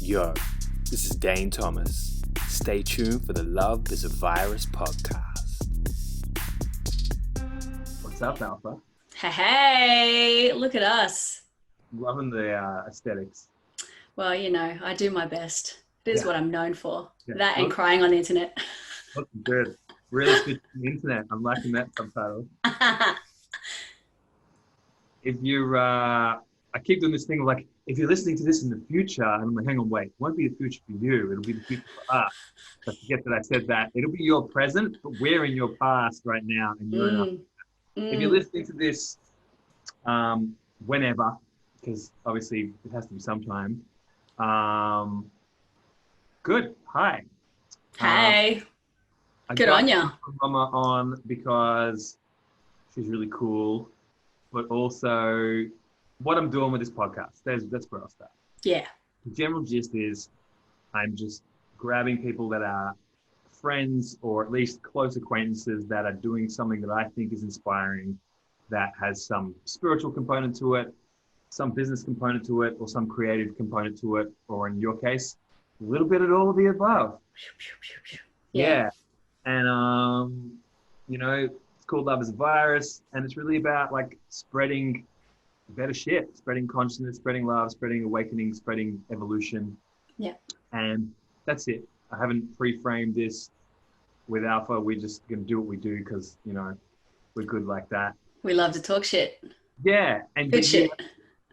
Yo, this is Dane Thomas. Stay tuned for the Love is a Virus podcast. What's up, Alpha? Hey, look at us. Loving the aesthetics. Well, you know, I do my best. It is what I'm known for. Yeah. That and crying on the internet. Looking good. Really switching the internet. I'm liking that subtitle. If you're, I keep doing this thing like, if you're listening to this in the future, and I'm like, hang on, wait, it won't be the future for you. It'll be the future for us. I forget that I said that. It'll be your present, but we're in your past right now, and you're in our. If you're listening to this whenever, because obviously it has to be sometime. Good. Hi. Hey. I Good got on ya. Mama on because she's really cool, but also what I'm doing with this podcast. That's where I'll start. Yeah. The general gist is I'm just grabbing people that are friends or at least close acquaintances that are doing something that I think is inspiring, that has some spiritual component to it, some business component to it, or some creative component to it, or in your case, a little bit of all of the above. Yeah. And, you know, it's called Love is a Virus, and it's really about like spreading better shit, spreading consciousness, spreading love, spreading awakening, spreading evolution. Yeah. And that's it. I haven't pre-framed this with Alpha. We're just going to do what we do because, you know, we're good like that. We love to talk shit. Yeah. And Good shit.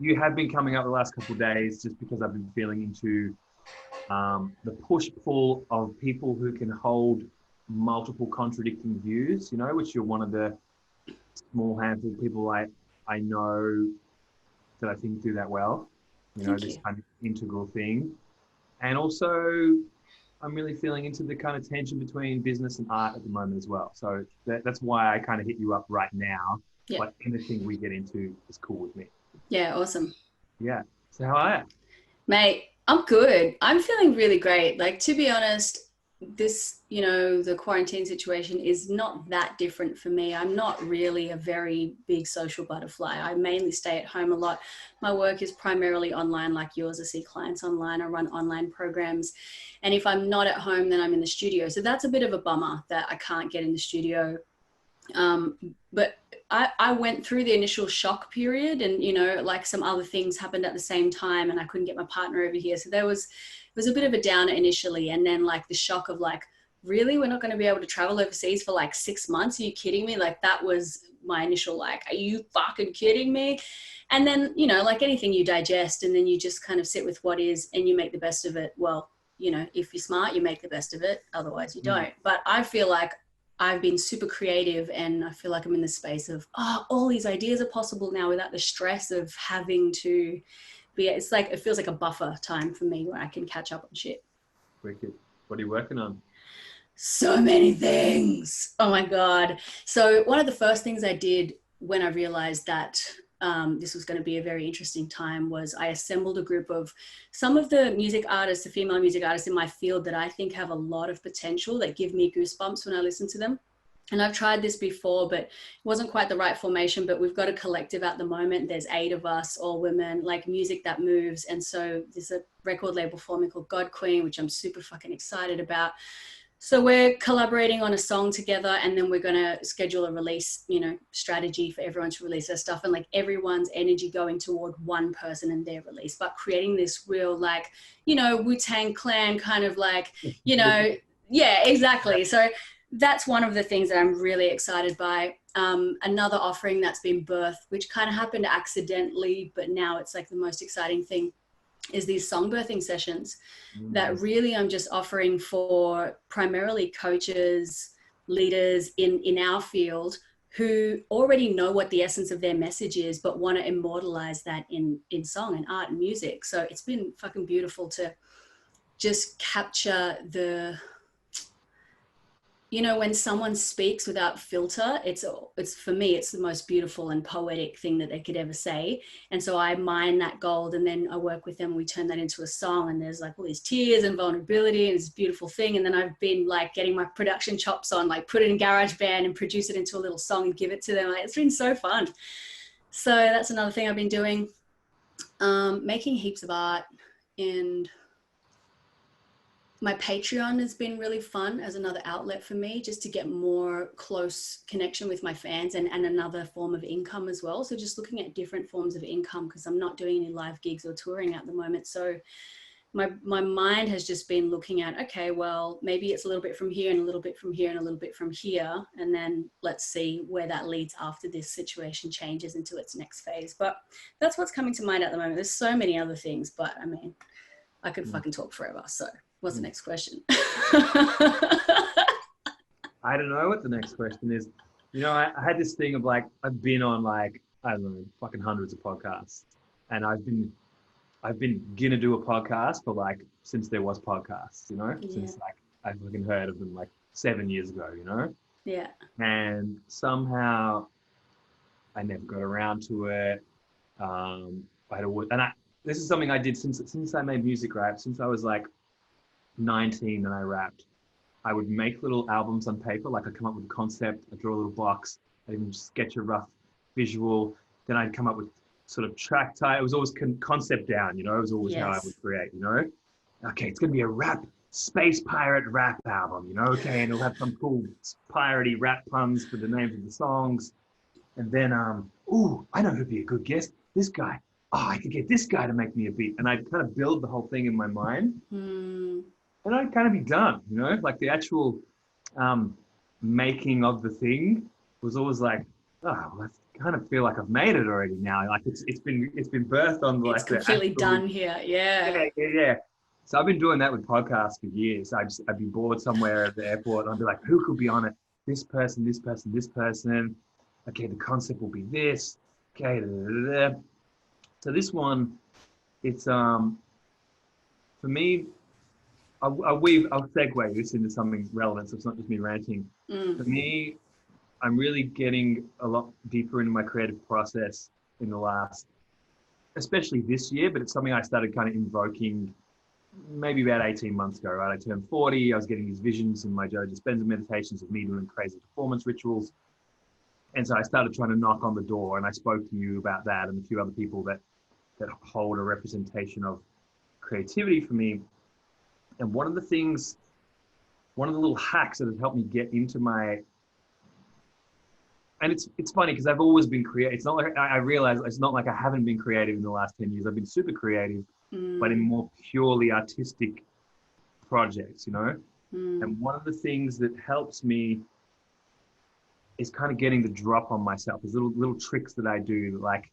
you have been coming up the last couple of days just because I've been feeling into the push-pull of people who can hold multiple contradicting views, you know, which you're one of the small handful of people I know that I think do that well, you know, this kind of integral thing. And also I'm really feeling into the kind of tension between business and art at the moment as well. So that's why I kind of hit you up right now. Yeah. But anything we get into is cool with me. Yeah, awesome. Yeah. So how are you? Mate, I'm good. I'm feeling really great. Like, to be honest, this, you know, the quarantine situation is not that different for me. I'm not really a very big social butterfly. I mainly stay at home a lot. My work is primarily online like yours. I see clients online. I run online programs. And if I'm not at home, then I'm in the studio. So that's a bit of a bummer that I can't get in the studio. But I went through the initial shock period, and, you know, like some other things happened at the same time, and I couldn't get my partner over here. So it was a bit of a downer initially. And then like the shock of like, really, we're not going to be able to travel overseas for like 6 months. Are you kidding me? Like, that was my initial, like, are you fucking kidding me? And then, you know, like anything, you digest, and then you just kind of sit with what is, and you make the best of it. Well, you know, if you're smart, you make the best of it. Otherwise you don't. But I feel like I've been super creative, and I feel like I'm in the space of, all these ideas are possible now without the stress of having to be, it's like, it feels like a buffer time for me where I can catch up on shit. Wicked. What are you working on? So many things. Oh my God. So one of the first things I did when I realized that this was going to be a very interesting time was I assembled a group of some of the music artists, the female music artists in my field that I think have a lot of potential, that give me goosebumps when I listen to them. And I've tried this before, but it wasn't quite the right formation. But we've got a collective at the moment. There's 8 of us, all women, like music that moves. And so there's a record label forming called God Queen, which I'm super fucking excited about. So we're collaborating on a song together, and then we're going to schedule a release, you know, strategy for everyone to release their stuff, and like everyone's energy going toward one person and their release, but creating this real, like, you know, Wu-Tang Clan kind of like, you know, yeah, exactly. So that's one of the things that I'm really excited by. Another offering that's been birthed, which kind of happened accidentally, but now it's like the most exciting thing, is these song birthing sessions that really I'm just offering for primarily coaches, leaders in our field who already know what the essence of their message is, but want to immortalize that in song and art and music. So it's been fucking beautiful to just capture the, you know, when someone speaks without filter, it's for me, it's the most beautiful and poetic thing that they could ever say. And so I mine that gold, and then I work with them, and we turn that into a song, and there's like all these tears and vulnerability, and it's a beautiful thing. And then I've been like getting my production chops on, like put it in GarageBand and produce it into a little song and give it to them. Like, it's been so fun. So that's another thing I've been doing. Making heaps of art, and My Patreon has been really fun as another outlet for me, just to get more close connection with my fans, and another form of income as well. So just looking at different forms of income, because I'm not doing any live gigs or touring at the moment. So my mind has just been looking at, okay, well, maybe it's a little bit from here and a little bit from here and a little bit from here. And then let's see where that leads after this situation changes into its next phase. But that's what's coming to mind at the moment. There's so many other things, but I mean, I could fucking talk forever. So what's the next question? I don't know what the next question is. You know, I had this thing of like, I've been on like, I don't know, fucking hundreds of podcasts. And I've been gonna do a podcast for like, since there was podcasts, you know, since like, I fucking heard of them like 7 years ago, you know? Yeah. And somehow I never got around to it. This is something I did since I made music, right? Since I was like 19 and I rapped, I would make little albums on paper. Like I'd come up with a concept, I'd draw a little box, I'd even sketch a rough visual. Then I'd come up with sort of track type. It was always concept down, you know, it was always how I would create, you know? Okay, it's going to be a rap, space pirate rap album, you know? Okay, and it'll have some cool piratey rap puns for the names of the songs. And then, I know who'd be a good guest. This guy. Oh, I could get this guy to make me a beat. And I'd kind of build the whole thing in my mind. And I'd kind of be done, you know? Like the actual making of the thing was always like, oh, well, I kind of feel like I've made it already now. Like it's been birthed on like it's completely done here. Yeah. So I've been doing that with podcasts for years. I'd be bored somewhere at the airport and I'd be like, who could be on it? This person, this person, this person. Okay, the concept will be this. Okay, da, da, da, da. So this one, it's for me, I'll segue this into something relevant, so it's not just me ranting. For me, I'm really getting a lot deeper into my creative process in the last, especially this year, but it's something I started kind of invoking maybe about 18 months ago, right? I turned 40, I was getting these visions in my Joe Dispenza meditations of me doing crazy performance rituals. And so I started trying to knock on the door, and I spoke to you about that and a few other people that hold a representation of creativity for me. And one of the little hacks that has helped me get into my, and it's funny because I've always been creative. It's not like I realize it's not like I haven't been creative in the last 10 years. I've been super creative, but in more purely artistic projects, you know? And one of the things that helps me is kind of getting the drop on myself. There's little tricks that I do, like,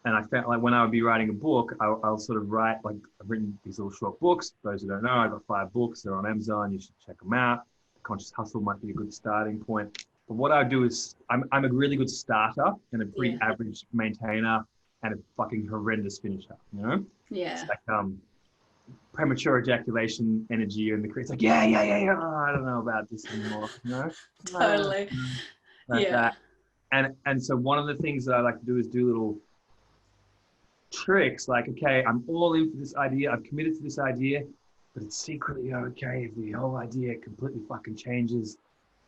and I felt like when I would be writing a book, I'll sort of write, like I've written these little short books. For those who don't know, I've got 5 books. They're on Amazon. You should check them out. Conscious Hustle might be a good starting point. But what I do is I'm a really good starter and a pretty average maintainer and a fucking horrendous finisher, you know? Yeah. It's like premature ejaculation energy and it's like, yeah. Oh, I don't know about this anymore, you know? Totally. Like that. And so one of the things that I like to do is do little tricks like, okay, I'm all in for this idea. I've committed to this idea, but it's secretly okay if the whole idea completely fucking changes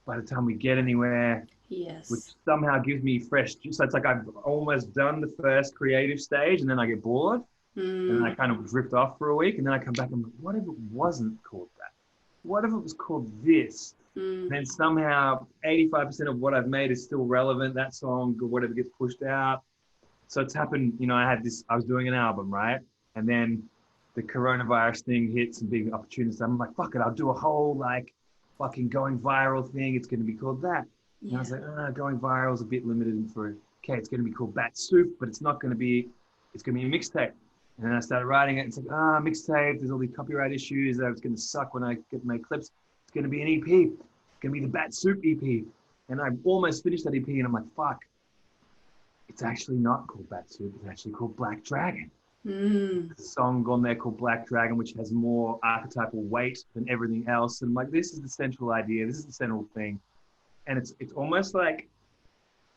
by the time we get anywhere. Yes. Which somehow gives me fresh juice. So it's like I've almost done the first creative stage and then I get bored and then I kind of drift off for a week and then I come back and I'm like, what if it wasn't called that? What if it was called this? Then somehow 85% of what I've made is still relevant, that song or whatever gets pushed out. So it's happened, you know, I was doing an album, right? And then the coronavirus thing hits and big opportunities. I'm like, fuck it, I'll do a whole like fucking going viral thing. It's going to be called that. And I was like, going viral is a bit limited for, okay, it's going to be called Bat Soup, but it's going to be a mixtape. And then I started writing it. It's like, mixtape, there's all these copyright issues. It's going to suck when I get my clips. It's going to be an EP. It's going to be the Bat Soup EP. And I almost finished that EP and I'm like, fuck, it's actually not called Bat Soup. It's actually called Black Dragon. There's a song on there called Black Dragon, which has more archetypal weight than everything else. And I'm like, this is the central idea. This is the central thing. And it's almost like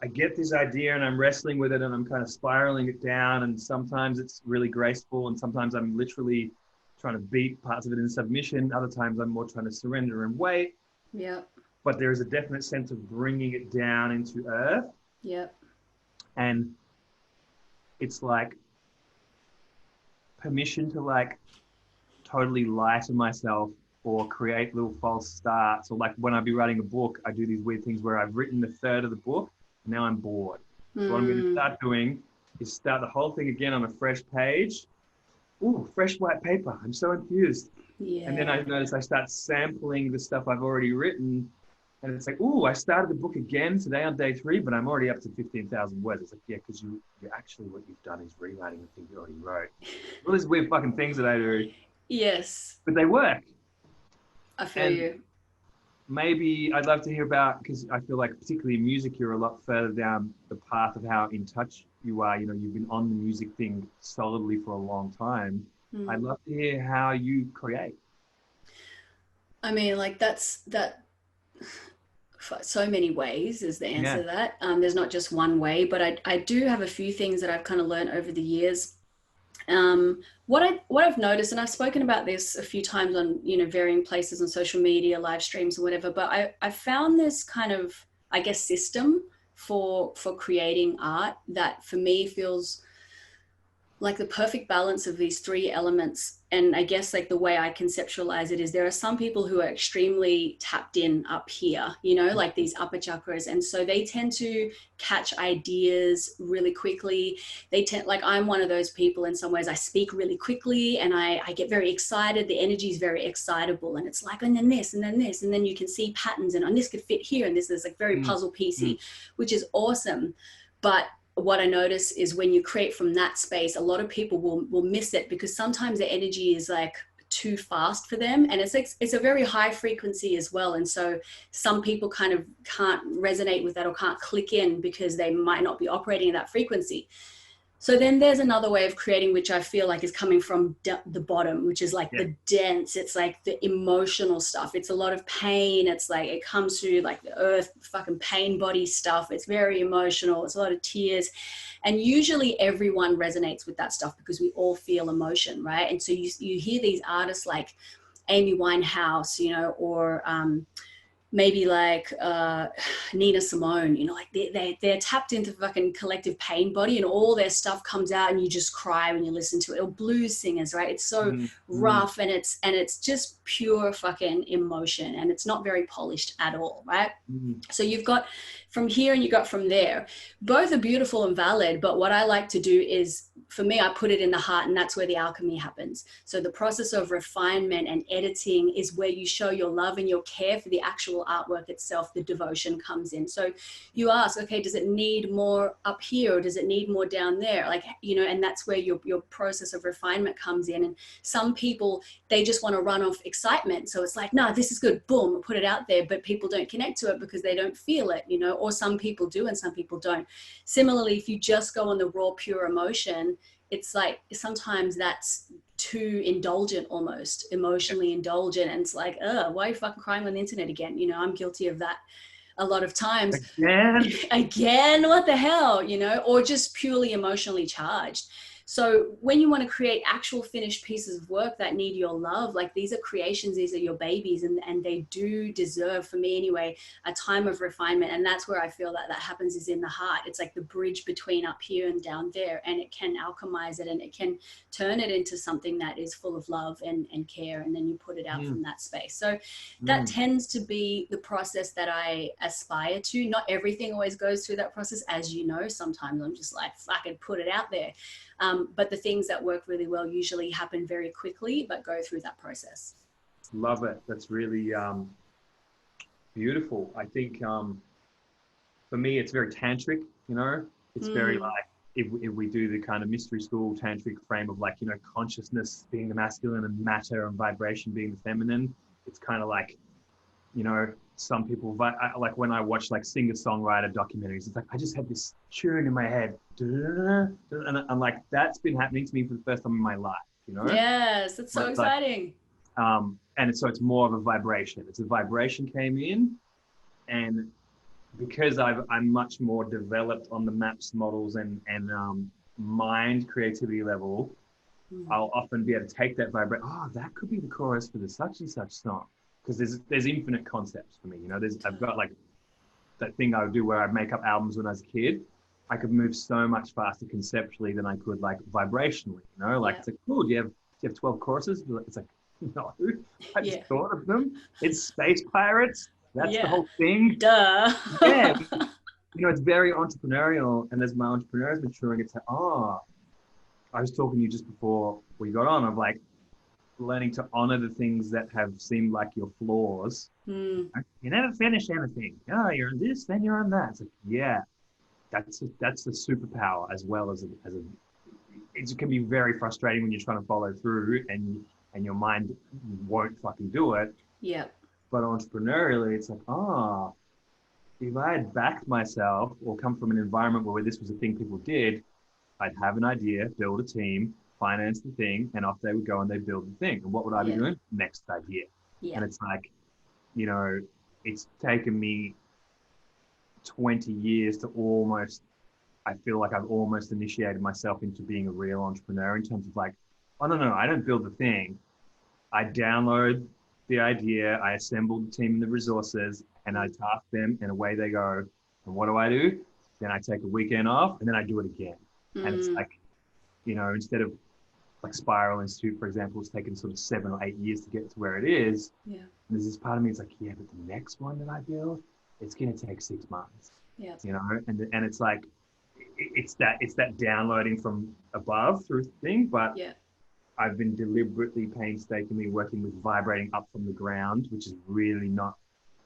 I get this idea and I'm wrestling with it and I'm kind of spiraling it down. And sometimes it's really graceful. And sometimes I'm literally trying to beat parts of it in submission. Other times I'm more trying to surrender and wait. Yeah. But there is a definite sense of bringing it down into earth. Yep. And it's like permission to like totally lie to myself or create little false starts. Or like when I'd be writing a book, I do these weird things where I've written a third of the book, and now I'm bored. So what I'm going to start doing is start the whole thing again on a fresh page. Ooh, fresh white paper. I'm so enthused. Yeah. And then I notice I start sampling the stuff I've already written. And it's like, ooh, I started the book again today on day 3, but I'm already up to 15,000 words. It's like, yeah, because you actually, what you've done is rewriting the thing you already wrote. All these weird fucking things that I do. Yes. But they work. I feel you. Maybe I'd love to hear about, because I feel like particularly in music, you're a lot further down the path of how in touch you are. You know, you've been on the music thing solidly for a long time. I'd love to hear how you create. I mean, like that so many ways is the answer to that. There's not just one way, but I do have a few things that I've kind of learned over the years. What I've noticed, and I've spoken about this a few times on, you know, varying places on social media, live streams or whatever, but I found this kind of, I guess, system for creating art that for me feels like the perfect balance of these 3 elements. And I guess like the way I conceptualize it is there are some people who are extremely tapped in up here, you know, like these upper chakras. And so they tend to catch ideas really quickly. They tend, like I'm one of those people in some ways. I speak really quickly and I get very excited. The energy is very excitable and it's like, and then this, and then this, and then you can see patterns and this could fit here. And this is like very puzzle piecey, which is awesome. But what I notice is when you create from that space, a lot of people will miss it because sometimes the energy is like too fast for them. And it's a very high frequency as well. And so some people kind of can't resonate with that or can't click in because they might not be operating at that frequency. So then there's another way of creating, which I feel like is coming from the bottom, which is like the dense, it's like the emotional stuff. It's a lot of pain. It's like, it comes through like the earth, fucking pain body stuff. It's very emotional. It's a lot of tears. And usually everyone resonates with that stuff because we all feel emotion, right? And so you hear these artists like Amy Winehouse, you know, or maybe like Nina Simone, you know, like they're tapped into fucking collective pain body and all their stuff comes out and you just cry when you listen to it. Or blues singers, right? It's so rough and it's just pure fucking emotion and it's not very polished at all, right? So you've got from here and you got from there. Both are beautiful and valid, but what I like to do is, for me, I put it in the heart and that's where the alchemy happens. So the process of refinement and editing is where you show your love and your care for the actual artwork itself. The devotion comes in. So you ask, okay, does it need more up here or does it need more down there? Like, you know, and that's where your process of refinement comes in. And some people, they just want to run off excitement. So it's like, no, this is good. Boom, put it out there. But people don't connect to it because they don't feel it, you know, or some people do and some people don't. Similarly, if you just go on the raw, pure emotion, it's like sometimes that's too indulgent, almost emotionally indulgent. And it's like, why are you fucking crying on the internet again? You know, I'm guilty of that a lot of times. Again, what the hell, you know, or just purely emotionally charged. So when you want to create actual finished pieces of work that need your love, like these are creations, these are your babies, and they do deserve, for me anyway, a time of refinement. And that's where I feel that happens, is in the heart. It's like the bridge between up here and down there, and it can alchemize it and it can turn it into something that is full of love and care, and then you put it out from that space. So that tends to be the process that I aspire to. Not everything always goes through that process, as you know. Sometimes I'm just like, fucking put it out there. But the things that work really well usually happen very quickly, but go through that process. Love it. That's really beautiful. I think for me, it's very tantric, you know, it's very like, if we do the kind of mystery school tantric frame of like, you know, consciousness being the masculine and matter and vibration being the feminine, it's kind of like, you know, some people, like when I watch like singer-songwriter documentaries, it's like, I just had this tune in my head. And I'm like, that's been happening to me for the first time in my life, you know? Yes, that's so exciting. And so it's more of a vibration. It's a vibration came in, and because I'm much more developed on the maps, models, and mind creativity level, I'll often be able to take that vibration. Oh, that could be the chorus for the such and such song. Because there's infinite concepts for me, you know. I've got like that thing I would do where I'd make up albums when I was a kid. I could move so much faster conceptually than I could like vibrationally, you know. Like it's like, cool. Do you have 12 choruses? It's like, No, I just Yeah. thought of them. It's space pirates. That's the Yeah. whole thing. Duh. Yeah, it's very entrepreneurial. And as my entrepreneur is maturing, it's like, I was talking to you just before we got on of like learning to honor the things that have seemed like your flaws. Mm, You never finish anything. Oh, you're on this, then you're on that. It's like, yeah, that's a superpower as well as a. It can be very frustrating when you're trying to follow through and your mind won't fucking do it. yeah. But entrepreneurially, it's like, if I had backed myself or come from an environment where this was a thing people did, I'd have an idea, build a team, finance the thing, and off they would go and they build the thing. And what would I be Yeah. doing? Next idea. Yeah. And it's like, it's taken me 20 years to almost, I feel like I've almost initiated myself into being a real entrepreneur in terms of like, oh, no, I don't build the thing. I download the idea, I assemble the team and the resources, and I task them, and away they go. And what do? Then I take a weekend off, and then I do it again. And it's like, instead of like Spiral Institute, for example, it's taken sort of 7 or 8 years to get to where it is. Yeah. And there's this part of me, it's like, yeah, but the next one that I build, it's going to take 6 months. Yeah. And it's like, it's that downloading from above through thing, but Yeah. I've been deliberately, painstakingly working with vibrating up from the ground, which is really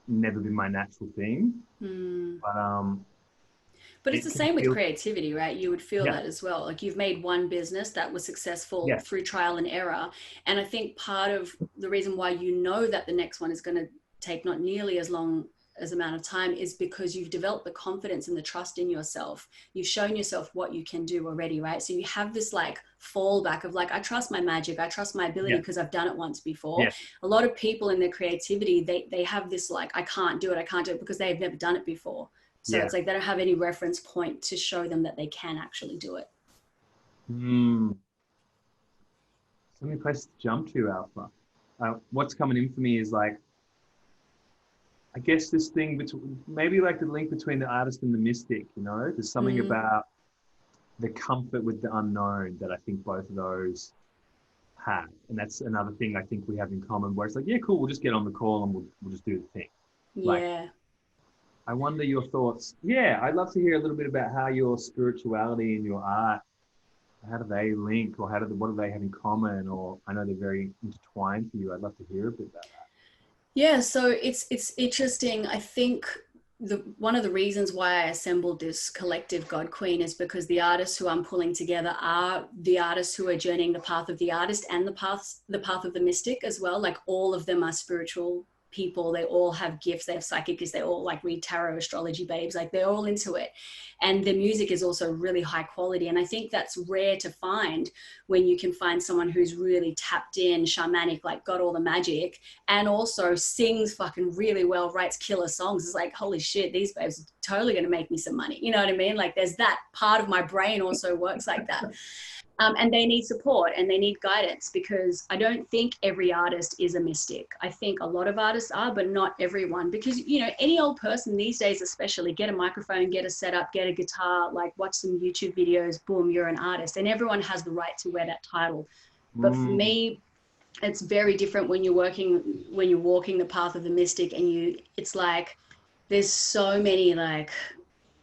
never been my natural thing. Mm. But it's the same with creativity, right? You would feel that as well. Like you've made one business that was successful through trial and error. And I think part of the reason why you know that the next one is going to take not nearly as long as amount of time is because you've developed the confidence and the trust in yourself. You've shown yourself what you can do already, right? So you have this like fallback of like, I trust my magic, I trust my ability because I've done it once before. A lot of people in their creativity, they have this like, I can't do it because they've never done it before. So it's like they don't have any reference point to show them that they can actually do it. So many places to jump to, Alpha. What's coming in for me is like, I guess this thing between maybe like the link between the artist and the mystic, there's something about the comfort with the unknown that I think both of those have. And that's another thing I think we have in common where it's like, yeah, cool, we'll just get on the call and we'll just do the thing. Like, I wonder your thoughts. Yeah, I'd love to hear a little bit about how your spirituality and your art, how do they link or what do they have in common? Or I know they're very intertwined for you. I'd love to hear a bit about that. Yeah, so it's interesting. I think one of the reasons why I assembled this collective God Queen is because the artists who I'm pulling together are the artists who are journeying the path of the artist and the path of the mystic as well. Like all of them are spiritual people. They all have gifts. They have psychic gifts. They all like read tarot, astrology babes. Like they're all into it. And the music is also really high quality. And I think that's rare to find when you can find someone who's really tapped in, shamanic, like got all the magic and also sings fucking really well, writes killer songs. It's like, holy shit, these babes are totally going to make me some money. You know what I mean? Like there's that part of my brain also works like that. And they need support and they need guidance because I don't think every artist is a mystic. I think a lot of artists are, but not everyone because, any old person these days, especially get a microphone, get a setup, get a guitar, like watch some YouTube videos, boom, you're an artist and everyone has the right to wear that title. But for me, it's very different when you're walking the path of the mystic and it's like, there's so many like,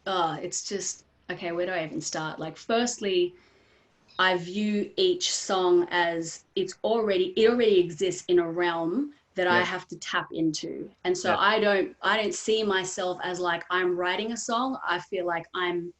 it's just, okay, where do I even start? Like, firstly, I view each song as it already exists in a realm that I have to tap into. And so I don't see myself as like I'm writing a song. I feel like I'm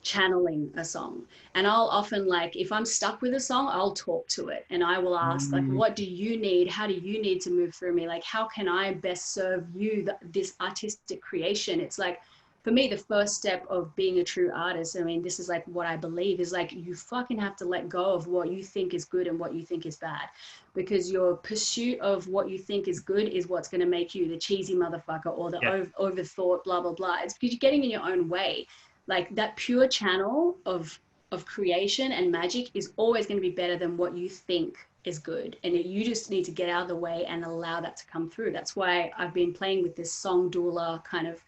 channeling a song. And I'll often like, if I'm stuck with a song, I'll talk to it and I will ask like, what do you need? How do you need to move through me? Like, how can I best serve you, this artistic creation? It's like, for me, the first step of being a true artist, I mean, this is like what I believe is like, you fucking have to let go of what you think is good and what you think is bad, because your pursuit of what you think is good is what's going to make you the cheesy motherfucker or the overthought, blah, blah, blah. It's because you're getting in your own way. Like that pure channel of creation and magic is always going to be better than what you think is good. And you just need to get out of the way and allow that to come through. That's why I've been playing with this song doula kind of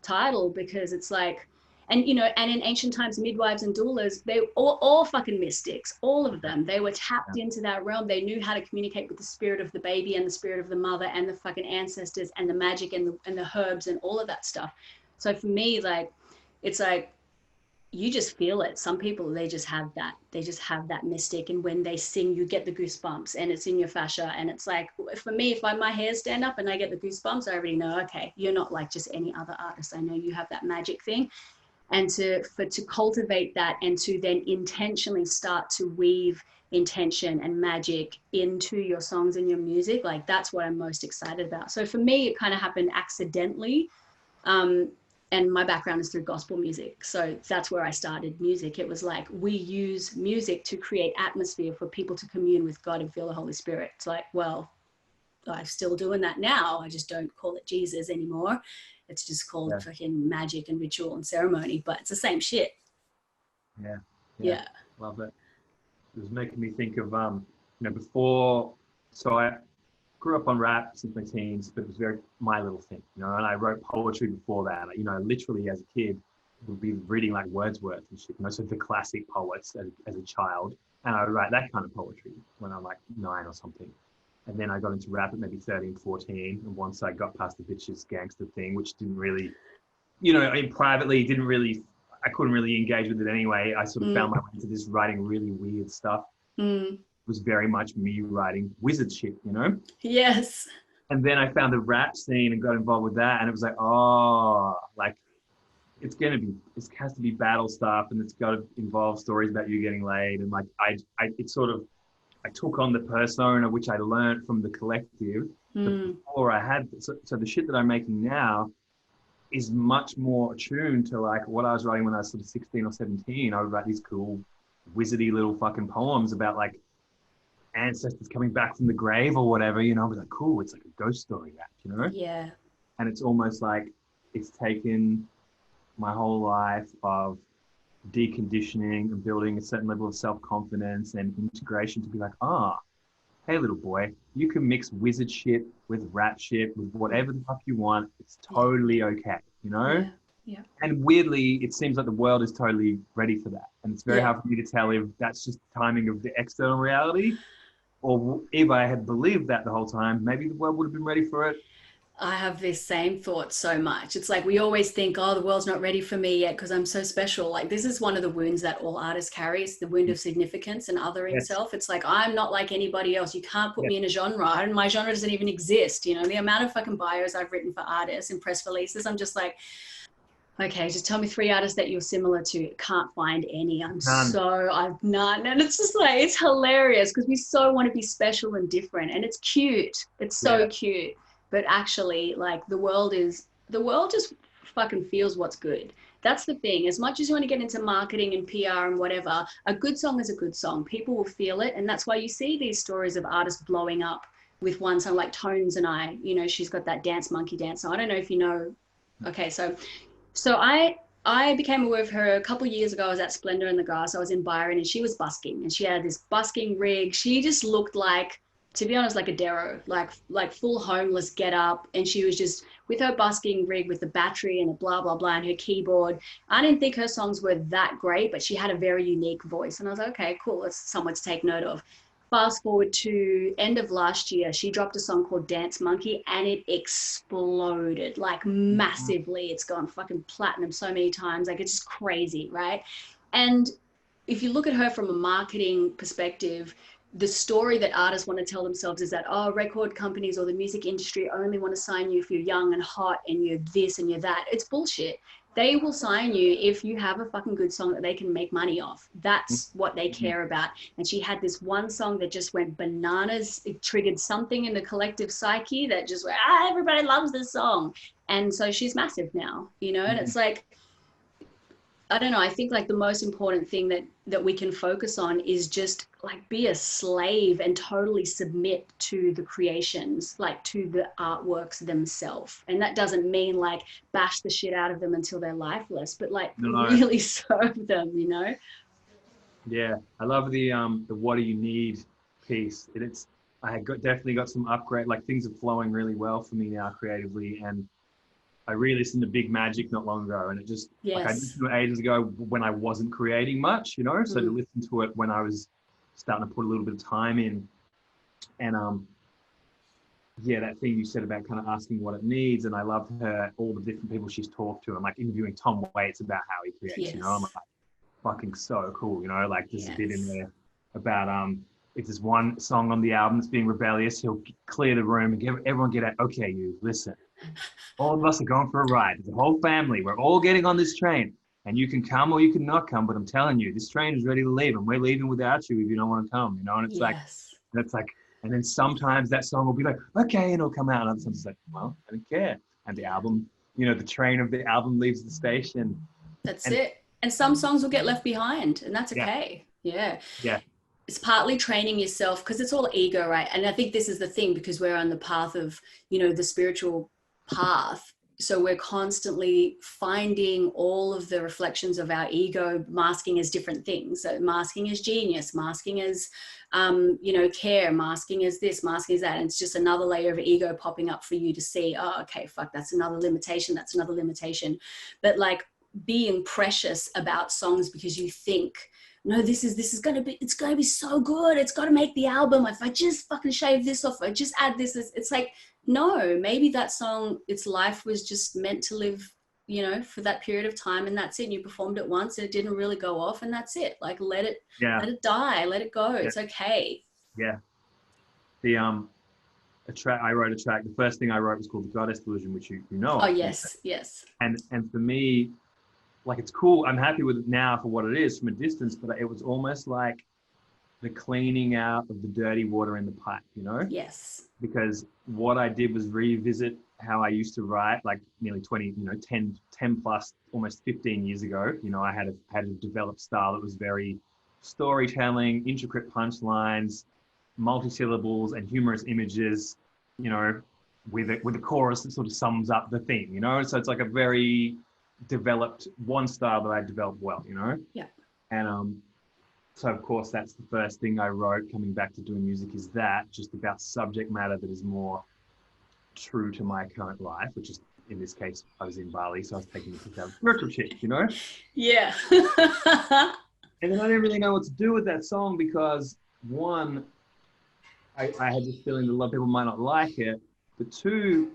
title, because it's like And, you know, and in ancient times, midwives and doulas, they all fucking mystics, all of them. They were tapped into that realm. They knew how to communicate with the spirit of the baby and the spirit of the mother and the fucking ancestors and the magic and the herbs and all of that stuff. So for me, like, it's like, you just feel it. Some people, they just have that mystic. And when they sing, you get the goosebumps and it's in your fascia. And it's like, for me, if my hairs stand up and I get the goosebumps, I already know, okay, you're not like just any other artist. I know you have that magic thing. And to cultivate that and to then intentionally start to weave intention and magic into your songs and your music, like that's what I'm most excited about. So for me, it kind of happened accidentally. And my background is through gospel music. So that's where I started music. It was like, we use music to create atmosphere for people to commune with God and feel the Holy Spirit. It's like, well, I'm still doing that now. I just don't call it Jesus anymore. It's just called fucking magic and ritual and ceremony, but it's the same shit. Yeah. Love it. It was making me think of, before, so I grew up on rap since my teens, but it was very my little thing, and I wrote poetry before that. Literally as a kid, would be reading like Wordsworth and shit, so the classic poets as a child, and I would write that kind of poetry when I'm like 9 or something. And then I got into rap at maybe 13, 14, and once I got past the bitches gangster thing, which didn't really, privately I couldn't really engage with it anyway. I sort of found my way into this writing really weird stuff. It was very much me writing wizard shit, Yes. And then I found the rap scene and got involved with that, and it was like, like it has to be battle stuff, and it's got to involve stories about you getting laid, and like I took on the persona which I learned from the collective. But before I had, so the shit that I'm making now is much more attuned to like what I was writing when I was sort of 16 or 17. I would write these cool wizardy little fucking poems about like ancestors coming back from the grave or whatever, I was like, cool, it's like a ghost story rap, Yeah. And it's almost like it's taken my whole life of deconditioning and building a certain level of self-confidence and integration to be like, hey little boy, you can mix wizard shit with rap shit with whatever the fuck you want. It's totally okay, Yeah. And weirdly, it seems like the world is totally ready for that, and it's very hard for me to tell if that's just the timing of the external reality, or if I had believed that the whole time, maybe the world would have been ready for it. I have this same thought so much. It's like we always think, oh, the world's not ready for me yet because I'm so special. Like this is one of the wounds that all artists carry. It's the wound of significance and othering self. It's like, I'm not like anybody else. You can't put me in a genre, and my genre doesn't even exist. The amount of fucking bios I've written for artists and press releases, I'm just like, okay, just tell me 3 artists that you're similar to. Can't find any. I've none. And it's just like, it's hilarious because we so want to be special and different, and it's cute. It's so cute. But actually, like the world just fucking feels what's good. That's the thing. As much as you want to get into marketing and PR and whatever, a good song is a good song. People will feel it. And that's why you see these stories of artists blowing up with one song, like Tones and I, she's got that Dance Monkey dance song. I don't know if you know. Okay, so I became aware of her a couple of years ago. I was at Splendor in the Grass. I was in Byron, and she was busking, and she had this busking rig. She just looked like, to be honest, like a Darrow, like full homeless get up. And she was just with her busking rig with the battery and the blah, blah, blah, and her keyboard. I didn't think her songs were that great, but she had a very unique voice. And I was like, okay, cool. That's someone to take note of. Fast forward to end of last year, she dropped a song called Dance Monkey, and it exploded like massively. It's gone fucking platinum so many times. Like it's just crazy, right? And if you look at her from a marketing perspective, the story that artists want to tell themselves is that, record companies or the music industry only want to sign you if you're young and hot and you're this and you're that. It's bullshit. They will sign you if you have a fucking good song that they can make money off. That's what they care about. And she had this one song that just went bananas. It triggered something in the collective psyche that just went, everybody loves this song. And so she's massive now, and it's like, I don't know. I think like the most important thing that we can focus on is just like be a slave and totally submit to the creations, like to the artworks themselves. And that doesn't mean like bash the shit out of them until they're lifeless, but like really serve them, Yeah, I love the what do you need piece. I definitely got some upgrade. Like things are flowing really well for me now creatively, and I re-listened to Big Magic not long ago, and it just like I listened to it ages ago when I wasn't creating much, you know. So to listen to it when I was starting to put a little bit of time in, and yeah, that thing you said about kind of asking what it needs, and I loved all the different people she's talked to, and like interviewing Tom Waits about how he creates, you know. I'm like, fucking so cool, you know. Like there's a bit in there about if there's one song on the album that's being rebellious, he'll clear the room and everyone get out. Okay, you listen. All of us are going for a ride. The whole family, we're all getting on this train, and you can come or you can not come. But I'm telling you, this train is ready to leave, and we're leaving without you if you don't want to come. You know, and it's like that's like. And then sometimes that song will be like, okay, and it'll come out. And other times it's like, well, I don't care. And the album, you know, the train of the album leaves the station. That's it. And some songs will get left behind, and that's okay. Yeah. It's partly training yourself, because it's all ego, right? And I think this is the thing, because we're on the path of, you know, the spiritual path. So we're constantly finding all of the reflections of our ego masking as different things. So masking as genius, masking as, you know, care, masking as this, masking as that. And it's just another layer of ego popping up for you to see, oh, okay, fuck, that's another limitation. That's another limitation. But like being precious about songs because you think, no, this is going to be, it's going to be so good. It's got to make the album. If I just fucking shave this off, I just add this, it's like, no, maybe that song, its life was just meant to live, you know, for that period of time, and that's it. And you performed it once and it didn't really go off, and that's it. Like, let it die, let it go. It's okay. Yeah. The I wrote a track. The first thing I wrote was called The Goddess Delusion, which you know. Oh, yes. And for me, like, it's cool. I'm happy with it now for what it is from a distance, but it was almost like the cleaning out of the dirty water in the pipe, you know? Yes. Because what I did was revisit how I used to write, like nearly 20, you know, 10 plus, almost 15 years ago. You know, I had a developed style that was very storytelling, intricate punchlines, multi-syllables and humorous images, you know, with a chorus that sort of sums up the theme, you know? So it's like a very developed one style that I developed well, you know? Yeah. And so of course that's the first thing I wrote coming back to doing music, is that just about subject matter that is more true to my current life, which is, in this case, I was in Bali, so I was taking the piss out of spiritual shit, you know? Yeah. And then I didn't really know what to do with that song because, one, I had this feeling that a lot of people might not like it, but two,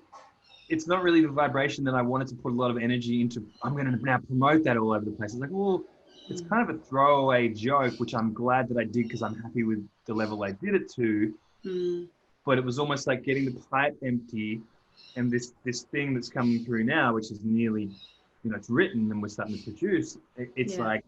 it's not really the vibration that I wanted to put a lot of energy into. I'm going to now promote that all over the place. It's like, well, it's kind of a throwaway joke, which I'm glad that I did because I'm happy with the level I did it to. But it was almost like getting the pipe empty, and this thing that's coming through now, which is nearly, you know, it's written and we're starting to produce. It's like,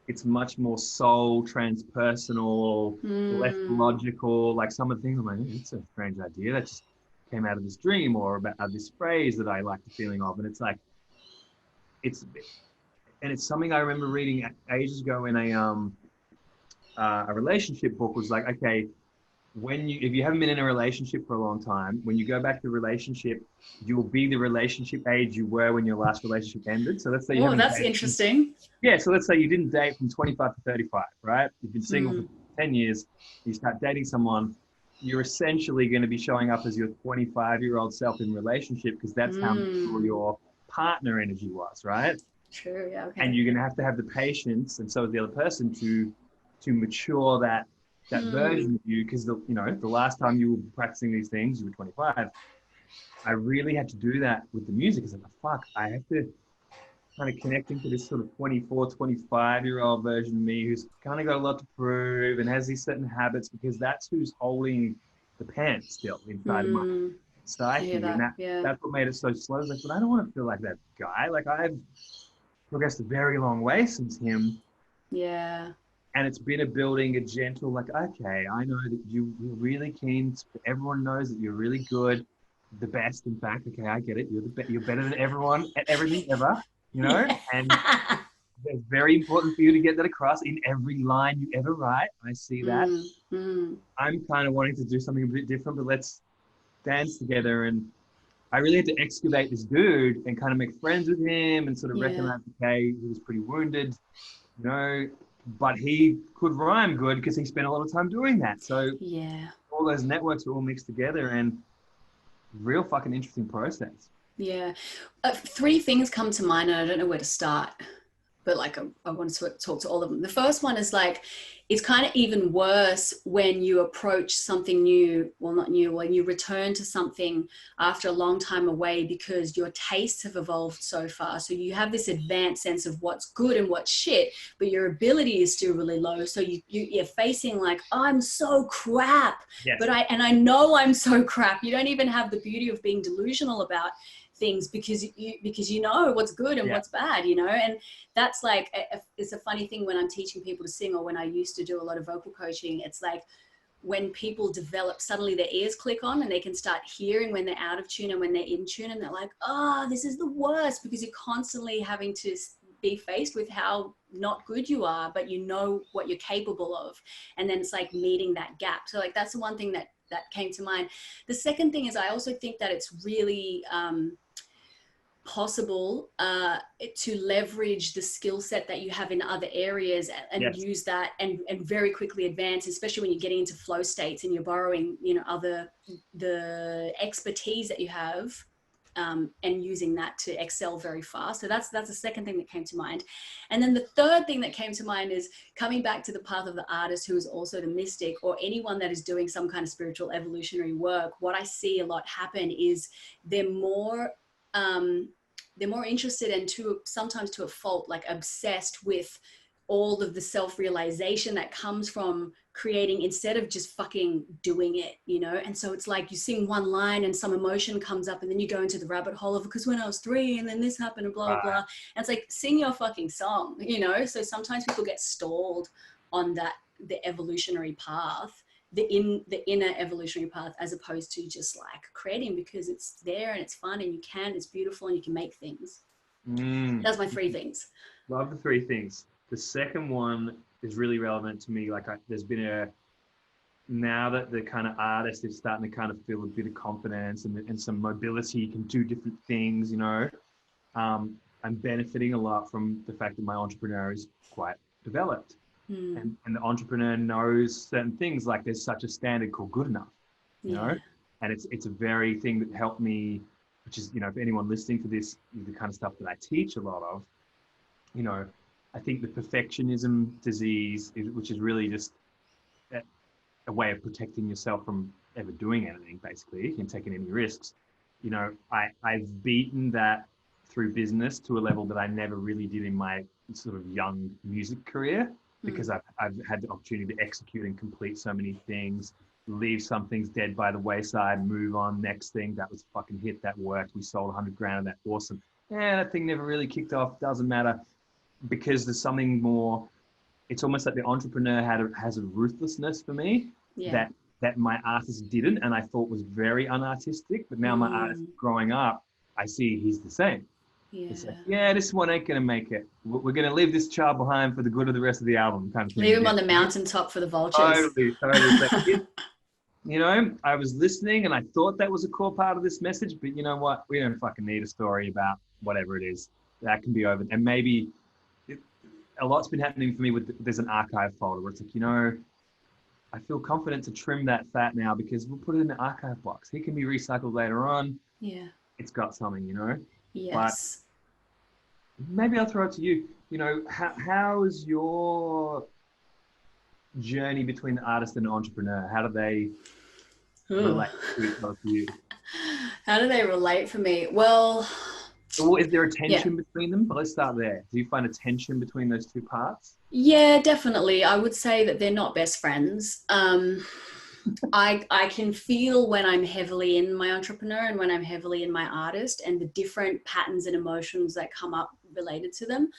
it's much more soul, transpersonal, less logical. Like some of the things I'm like, it's a strange idea that just came out of this dream, or about this phrase that I like the feeling of. And it's like, it's something I remember reading ages ago in a relationship book. Was like, okay, if you haven't been in a relationship for a long time, when you go back to the relationship, you'll be the relationship age you were when your last relationship ended. So let's say that's interesting. Yeah, so let's say you didn't date from 25 to 35, right? You've been single for 10 years, you start dating someone, you're essentially going to be showing up as your 25-year-old self in relationship, because that's how mature your partner energy was, right? True, yeah, okay. And you're going to have the patience, and so is the other person, to mature that version of you, because the last time you were practicing these things, you were 25. I really had to do that with the music. It's like, fuck, I have to kind of connect into this sort of 24, 25-year-old version of me who's kind of got a lot to prove and has these certain habits, because that's who's holding the pen still inside of my psyche. And that's what made it so slow. Like, but I don't want to feel like that guy. Like, I've progressed a very long way since him. Yeah. And it's been building a gentle, like, okay, I know that you're really keen. Everyone knows that you're really good, the best, in fact. Okay, I get it. You're better than everyone at everything ever, you know? And it's very important for you to get that across in every line you ever write. I see that. I'm kind of wanting to do something a bit different, but let's dance together. And I really had to excavate this dude and kind of make friends with him and sort of recognize, okay, he was pretty wounded, you know, but he could rhyme good because he spent a lot of time doing that. So all those networks were all mixed together, and real fucking interesting process. Yeah. Three things come to mind, and I don't know where to start, but like I want to talk to all of them. The first one is like, it's kind of even worse when you approach something new, well, not new, when you return to something after a long time away, because your tastes have evolved so far. So you have this advanced sense of what's good and what's shit, but your ability is still really low. So you're facing like, oh, I'm so crap, Yes. but I know I'm so crap. You don't even have the beauty of being delusional about things because you know what's good and what's bad, you know. And that's like, it's a funny thing when I'm teaching people to sing, or when I used to do a lot of vocal coaching. It's like when people develop, suddenly their ears click on and they can start hearing when they're out of tune and when they're in tune, and they're like, oh, this is the worst, because you're constantly having to be faced with how not good you are, but you know what you're capable of. And then it's like meeting that gap. So like, that's the one thing that came to mind. The second thing is, I also think that it's really possible to leverage the skill set that you have in other areas and use that and very quickly advance, especially when you're getting into flow states and you're borrowing, you know, the expertise that you have, and using that to excel very fast. So that's the second thing that came to mind. And then the third thing that came to mind is coming back to the path of the artist, who is also the mystic, or anyone that is doing some kind of spiritual evolutionary work. What I see a lot happen is they're more interested, and sometimes to a fault, like obsessed with all of the self-realization that comes from creating, instead of just fucking doing it, you know. And so it's like you sing one line and some emotion comes up, and then you go into the rabbit hole of, because when I was 3 and then this happened and blah, blah, blah. And it's like, sing your fucking song, you know. So sometimes people get stalled on the evolutionary path, the inner evolutionary path, as opposed to just like creating because it's there and it's fun and it's beautiful and you can make things. That's my 3 things. Love the 3 things. The second one is really relevant to me. Like there's been now that the kind of artist is starting to kind of feel a bit of confidence and some mobility, can do different things, you know. I'm benefiting a lot from the fact that my entrepreneur is quite developed. And the entrepreneur knows certain things, like there's such a standard called good enough, you know. And it's a very thing that helped me, which is, you know, for anyone listening to this, the kind of stuff that I teach a lot of, you know. I think the perfectionism disease, which is really just a way of protecting yourself from ever doing anything, basically, and taking any risks. You know, I've beaten that through business to a level that I never really did in my sort of young music career, because I've had the opportunity to execute and complete so many things, leave some things dead by the wayside, move on, next thing, that was fucking hit, that worked, we sold 100 grand of that, awesome. Yeah, that thing never really kicked off, doesn't matter, because there's something more. It's almost like the entrepreneur has a ruthlessness for me that my artist didn't, and I thought was very unartistic, but now my artist growing up, I see he's the same. It's like, this one ain't gonna make it. We're gonna leave this child behind for the good of the rest of the album, kind of thing. Leave him on the mountaintop for the vultures. Totally. You know, I was listening and I thought that was a core part of this message, but you know what? We don't fucking need a story about whatever it is. That can be over. And maybe a lot's been happening for me there's an archive folder where it's like, you know, I feel confident to trim that fat now because we'll put it in the archive box. He can be recycled later on. Yeah. It's got something, you know? Yes. But maybe I'll throw it to you. You know, how is your journey between the artist and the entrepreneur? How do they relate to each other for you? How do they relate for me? Well, is there a tension between them? But let's start there. Do you find a tension between those 2 parts? Yeah, definitely. I would say that they're not best friends. I can feel when I'm heavily in my entrepreneur and when I'm heavily in my artist, and the different patterns and emotions that come up related to them.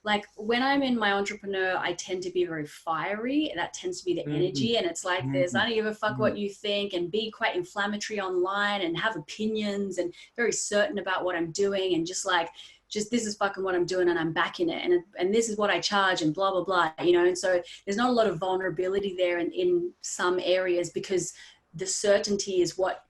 Like when I'm in my entrepreneur, I tend to be very fiery. That tends to be the energy. And it's like, I don't give a fuck what you think, and be quite inflammatory online and have opinions and very certain about what I'm doing. And just this is fucking what I'm doing and I'm backing it. And this is what I charge and blah, blah, blah, you know? And so there's not a lot of vulnerability there in some areas, because the certainty is what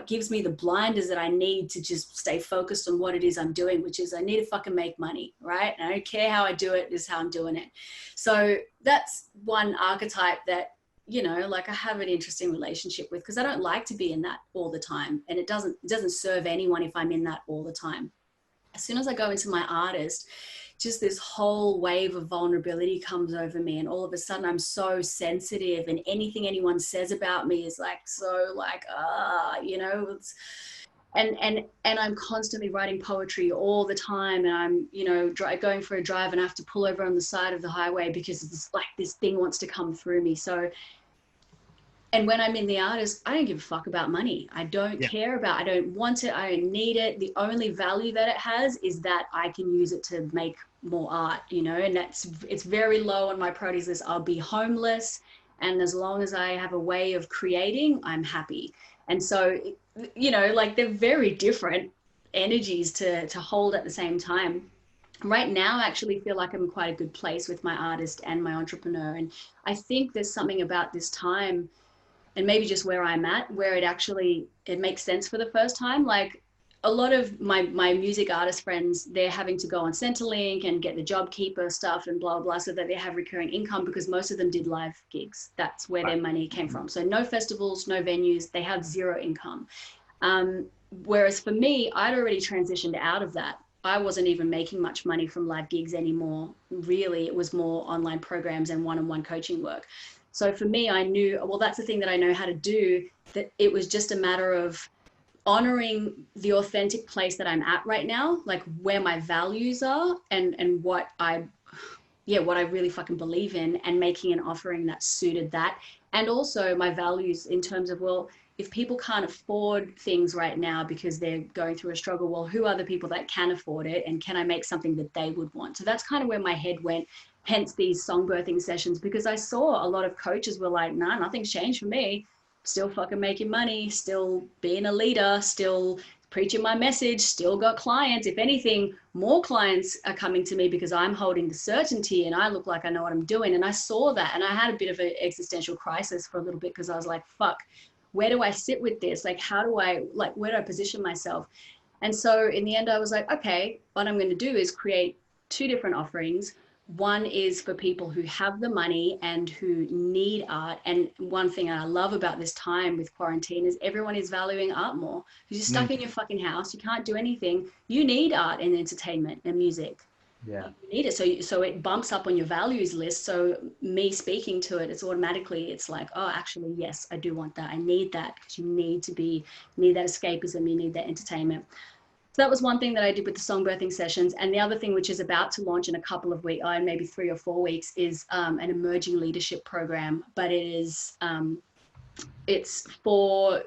gives me the blinders that I need to just stay focused on what it is I'm doing, which is I need to fucking make money, right? And I don't care how I do it, this is how I'm doing it. So that's one archetype that, you know, like I have an interesting relationship with, because I don't like to be in that all the time. And it doesn't serve anyone if I'm in that all the time. As soon as I go into my artist, just this whole wave of vulnerability comes over me. And all of a sudden I'm so sensitive, and anything anyone says about me is like, so like, you know, it's, and I'm constantly writing poetry all the time. And I'm, you know, going for a drive and I have to pull over on the side of the highway because it's like this thing wants to come through me. So, and when I'm in the artist, I don't give a fuck about money. I don't care about, I don't want it. I don't need it. The only value that it has is that I can use it to make more art, you know, and it's very low on my priorities list. I'll be homeless. And as long as I have a way of creating, I'm happy. And so, you know, like they're very different energies to hold at the same time. Right now, I actually feel like I'm in quite a good place with my artist and my entrepreneur. And I think there's something about this time, and maybe just where I'm at, where it makes sense for the first time. Like a lot of my music artist friends, they're having to go on Centrelink and get the JobKeeper stuff and blah, blah, so that they have recurring income, because most of them did live gigs. That's where their money came from. So no festivals, no venues, they have zero income. Whereas for me, I'd already transitioned out of that. I wasn't even making much money from live gigs anymore. Really, it was more online programs and one-on-one coaching work. So for me, I knew, well, that's the thing that I know how to do, that it was just a matter of honoring the authentic place that I'm at right now, like where my values are and what I really fucking believe in, and making an offering that suited that. And also my values in terms of, well, if people can't afford things right now because they're going through a struggle, well, who are the people that can afford it? And can I make something that they would want? So that's kind of where my head went. Hence these song birthing sessions, because I saw a lot of coaches were like, nah, nothing's changed for me. Still fucking making money, still being a leader, still preaching my message, still got clients. If anything, more clients are coming to me because I'm holding the certainty and I look like I know what I'm doing. And I saw that, and I had a bit of an existential crisis for a little bit, because I was like, fuck, where do I sit with this? Like, where do I position myself? And so in the end, I was like, okay, what I'm going to do is create two different offerings. One is for people who have the money and who need art. And one thing I love about this time with quarantine is everyone is valuing art more. Because you're stuck in your fucking house, you can't do anything. You need art and entertainment and music. Yeah. You need it. So it bumps up on your values list. So me speaking to it, it's like, oh, actually, yes, I do want that. I need that, because you need that escapism, you need that entertainment. So that was one thing that I did with the song birthing sessions. And the other thing, which is about to launch in a couple of weeks, maybe 3 or 4 weeks, is an emerging leadership program. But it's for,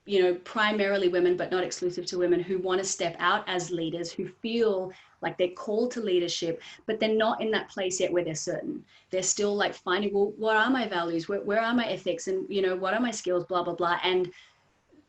you know, primarily women, but not exclusive to women, who want to step out as leaders, who feel like they're called to leadership, but they're not in that place yet where they're certain. They're still like finding, well, what are my values? Where are my ethics? And, you know, what are my skills, blah, blah, blah. And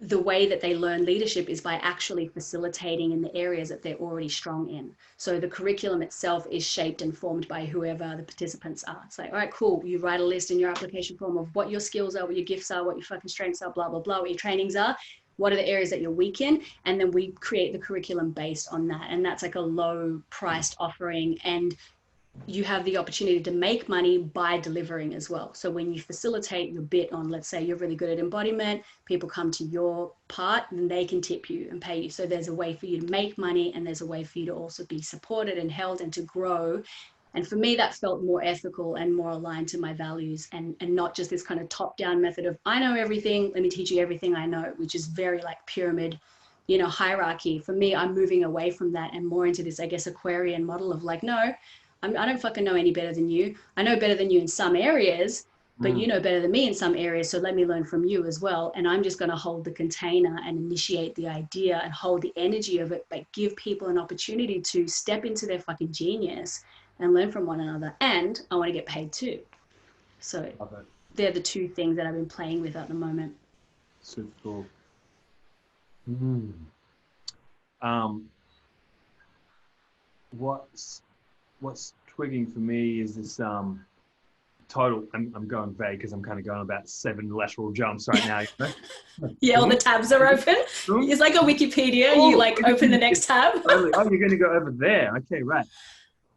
the way that they learn leadership is by actually facilitating in the areas that they're already strong in. So the curriculum itself is shaped and formed by whoever the participants are. It's like, all right, cool. You write a list in your application form of what your skills are, what your gifts are, what your fucking strengths are, blah, blah, blah, what your trainings are. What are the areas that you're weak in? And then we create the curriculum based on that. And that's like a low priced offering. And you have the opportunity to make money by delivering as well. So when you facilitate your bit on, let's say you're really good at embodiment, people come to your part, then they can tip you and pay you. So there's a way for you to make money, and there's a way for you to also be supported and held and to grow. And for me, that felt more ethical and more aligned to my values, and not just this kind of top-down method of, I know everything, let me teach you everything I know, which is very like pyramid, you know, hierarchy. For me, I'm moving away from that and more into this, I guess, Aquarian model of like, no, I don't fucking know any better than you. I know better than you in some areas, but you know better than me in some areas. So let me learn from you as well. And I'm just going to hold the container and initiate the idea and hold the energy of it, but give people an opportunity to step into their fucking genius and learn from one another. And I want to get paid too. So they're the two things that I've been playing with at the moment. Super cool. What's twigging for me is this total, I'm going vague because I'm kind of going about 7 lateral jumps right now. Yeah, all the tabs are open. It's like a Wikipedia. You like open the next tab. Oh, you're going to go over there. Okay, right.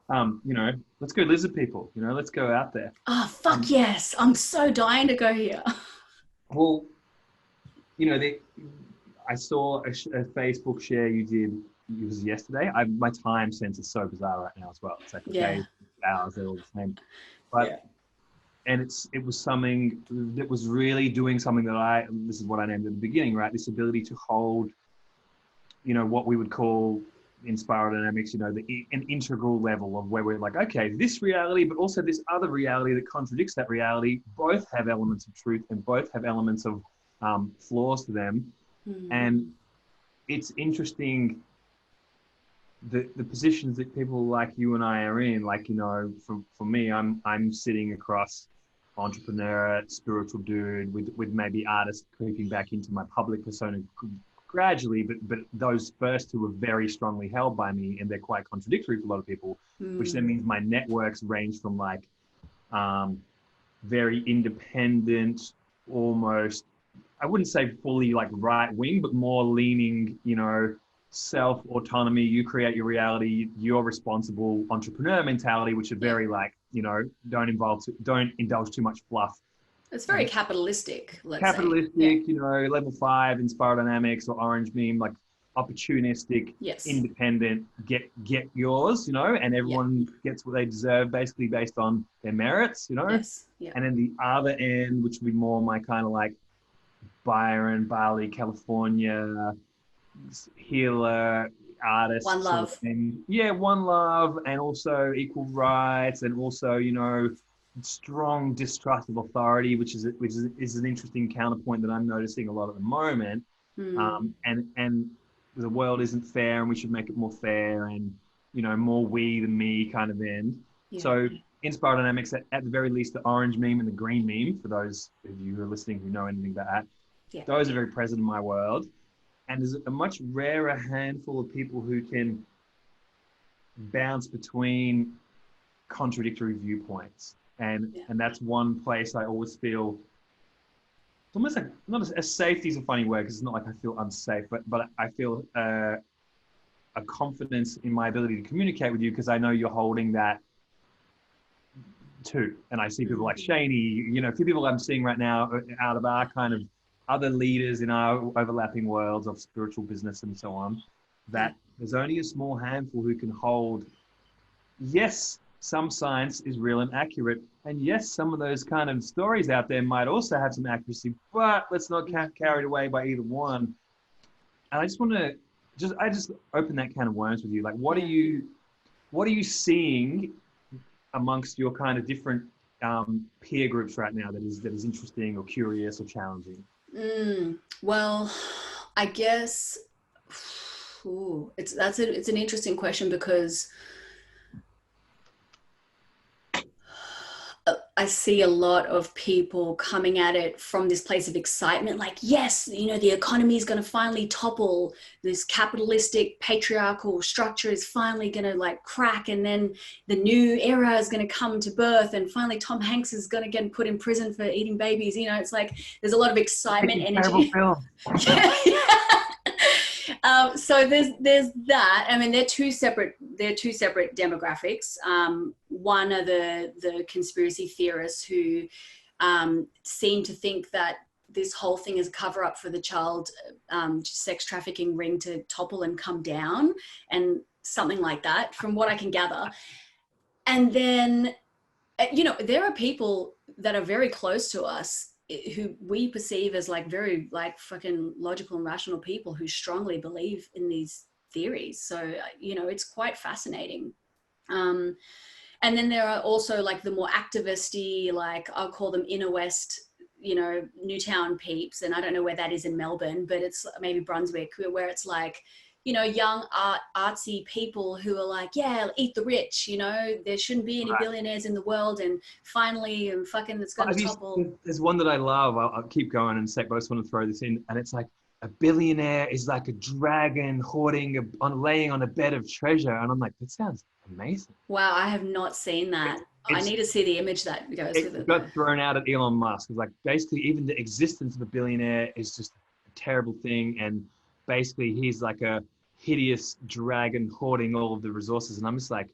You know, let's go lizard people, you know, let's go out there. Oh, fuck yes. I'm so dying to go here. Well, you know, I saw a Facebook share you did. It was yesterday. My time sense is so bizarre right now as well. It's like the Yeah. days, hours, they're all the same. But Yeah. and it was something that was really doing something that this is what I named at the beginning, right? This ability to hold, you know, what we would call in spiral dynamics, you know, an integral level of where we're like, okay, this reality, but also this other reality that contradicts that reality, both have elements of truth and both have elements of flaws to them. And it's interesting the positions that people like you and I are in. Like, you know, for me, I'm sitting across entrepreneur, spiritual dude with maybe artist creeping back into my public persona gradually, but those first two are very strongly held by me, and they're quite contradictory for a lot of people, which then means my networks range from like very independent, almost, I wouldn't say fully like right wing, but more leaning, you know, self autonomy, you create your reality, you're responsible entrepreneur mentality, which are very like, you know, don't indulge too much fluff. It's very capitalistic, let's capitalistic, say. you know, level 5 in spiral dynamics or orange meme, like opportunistic, independent, get yours, you know, and everyone gets what they deserve basically based on their merits, you know. And then the other end, which would be more my kind of like Byron, Bali, California, healer, artist. One love. Sort of thing. Yeah, one love, and also equal rights, and also, you know, strong distrust of authority, which is an interesting counterpoint that I'm noticing a lot at the moment. And the world isn't fair, and we should make it more fair, and, you know, more we than me kind of end. So in spiral dynamics, at the very least, the orange meme and the green meme, for those of you who are listening who know anything about that, those are very present in my world. And there's a much rarer handful of people who can bounce between contradictory viewpoints. And that's one place I always feel, it's almost like, not a safety is a funny word, because it's not like I feel unsafe, but I feel a confidence in my ability to communicate with you, because I know you're holding that too. And I see people like Shaney, you know, a few people I'm seeing right now out of our kind of other leaders in our overlapping worlds of spiritual business and so on, that there's only a small handful who can hold, yes, some science is real and accurate, and yes, some of those kind of stories out there might also have some accuracy, but let's not get carried away by either one. And I just want to just open that can of worms with you. Like, what are you seeing amongst your kind of different peer groups right now that is interesting or curious or challenging? Well, I guess it's an interesting question, because I see a lot of people coming at it from this place of excitement, like, yes, you know, the economy is going to finally topple, this capitalistic patriarchal structure is finally going to like crack, and then the new era is going to come to birth, and finally Tom Hanks is going to get put in prison for eating babies. You know, it's like there's a lot of excitement, energy. So there's that. I mean, they're two separate demographics. One are the conspiracy theorists who seem to think that this whole thing is a cover up for the child sex trafficking ring to topple and come down, and something like that, from what I can gather. And then, you know, there are people that are very close to us who we perceive as like very like fucking logical and rational people who strongly believe in these theories. So, you know, it's quite fascinating. And then there are also like the more activisty, like I'll call them inner West, you know, Newtown peeps. And I don't know where that is in Melbourne, but it's maybe Brunswick, where it's like, you know, young artsy people who are like, yeah, eat the rich, you know, there shouldn't be any billionaires in the world, and finally, and fucking it's going to topple. There's one that I love. I'll keep going in a sec, but I just want to throw this in. And it's like, a billionaire is like a dragon laying on a bed of treasure. And I'm like, that sounds amazing. Wow, I have not seen that. I need to see the image that goes with it. It got thrown out at Elon Musk. It's like, basically, even the existence of a billionaire is just a terrible thing. And basically, he's like a hideous dragon hoarding all of the resources. And I'm just like,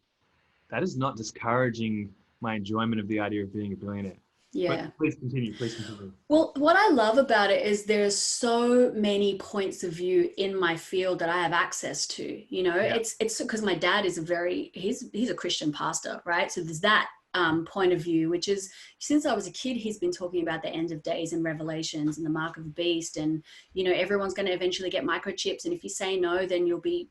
that is not discouraging my enjoyment of the idea of being a billionaire. Yeah. But please continue. Please continue. Well, what I love about it is there's so many points of view in my field that I have access to. You know, Yeah. it's because my dad is he's a Christian pastor, right? So there's that point of view, which is since I was a kid, he's been talking about the end of days and Revelations and the mark of the beast, and you know everyone's going to eventually get microchips, and if you say no, then you'll be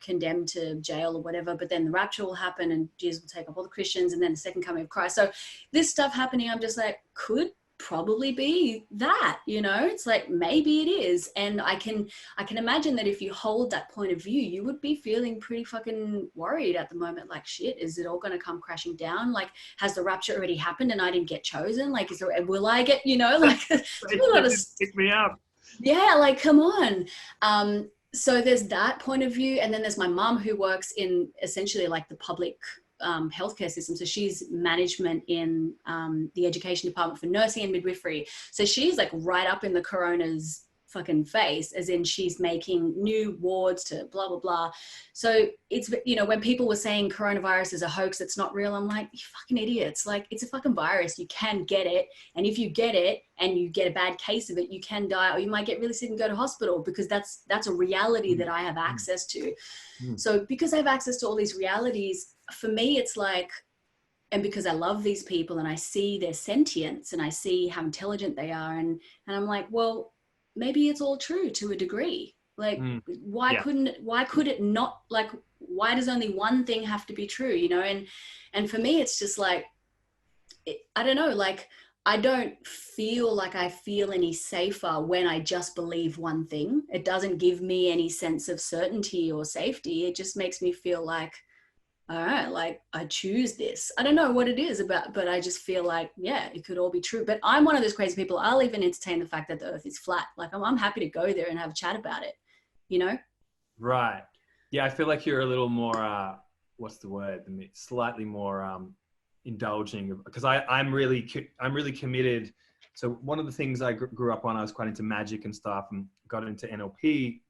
condemned to jail or whatever. But then the rapture will happen, and Jesus will take up all the Christians, and then the second coming of Christ. So this stuff happening, I'm just like, could probably be that, it's like maybe it is. And I can imagine that if you hold that point of view, you would be feeling pretty fucking worried at the moment, like, shit, is it all going to come crashing down? Like, has the rapture already happened and I didn't get chosen? Like, will I get, like pick me up. Yeah, like, come on. So there's that point of view, and then there's my mom who works in essentially like the public healthcare system. So she's management in the education department for nursing and midwifery. So she's like right up in the corona's fucking face, as in she's making new wards to blah, blah, blah. So it's, when people were saying coronavirus is a hoax, it's not real, I'm like, you fucking idiots. Like, it's a fucking virus. You can get it. And if you get it and you get a bad case of it, you can die, or you might get really sick and go to hospital, because that's a reality that I have access to. So because I have access to all these realities, for me, it's like, and because I love these people and I see their sentience and I see how intelligent they are, and I'm like, well, maybe it's all true to a degree. Like, why could it not, like, why does only one thing have to be true, And for me, it's just like, I don't know, like, I don't feel like I feel any safer when I just believe one thing. It doesn't give me any sense of certainty or safety. It just makes me feel like, all right, like, I choose this. I don't know what it is about, but I just feel like, yeah, it could all be true. But I'm one of those crazy people. I'll even entertain the fact that the earth is flat. Like, I'm happy to go there and have a chat about it, Right. Yeah, I feel like you're a little more, what's the word? Slightly more indulging, because I'm really committed. So one of the things I grew up on, I was quite into magic and stuff, and got into NLP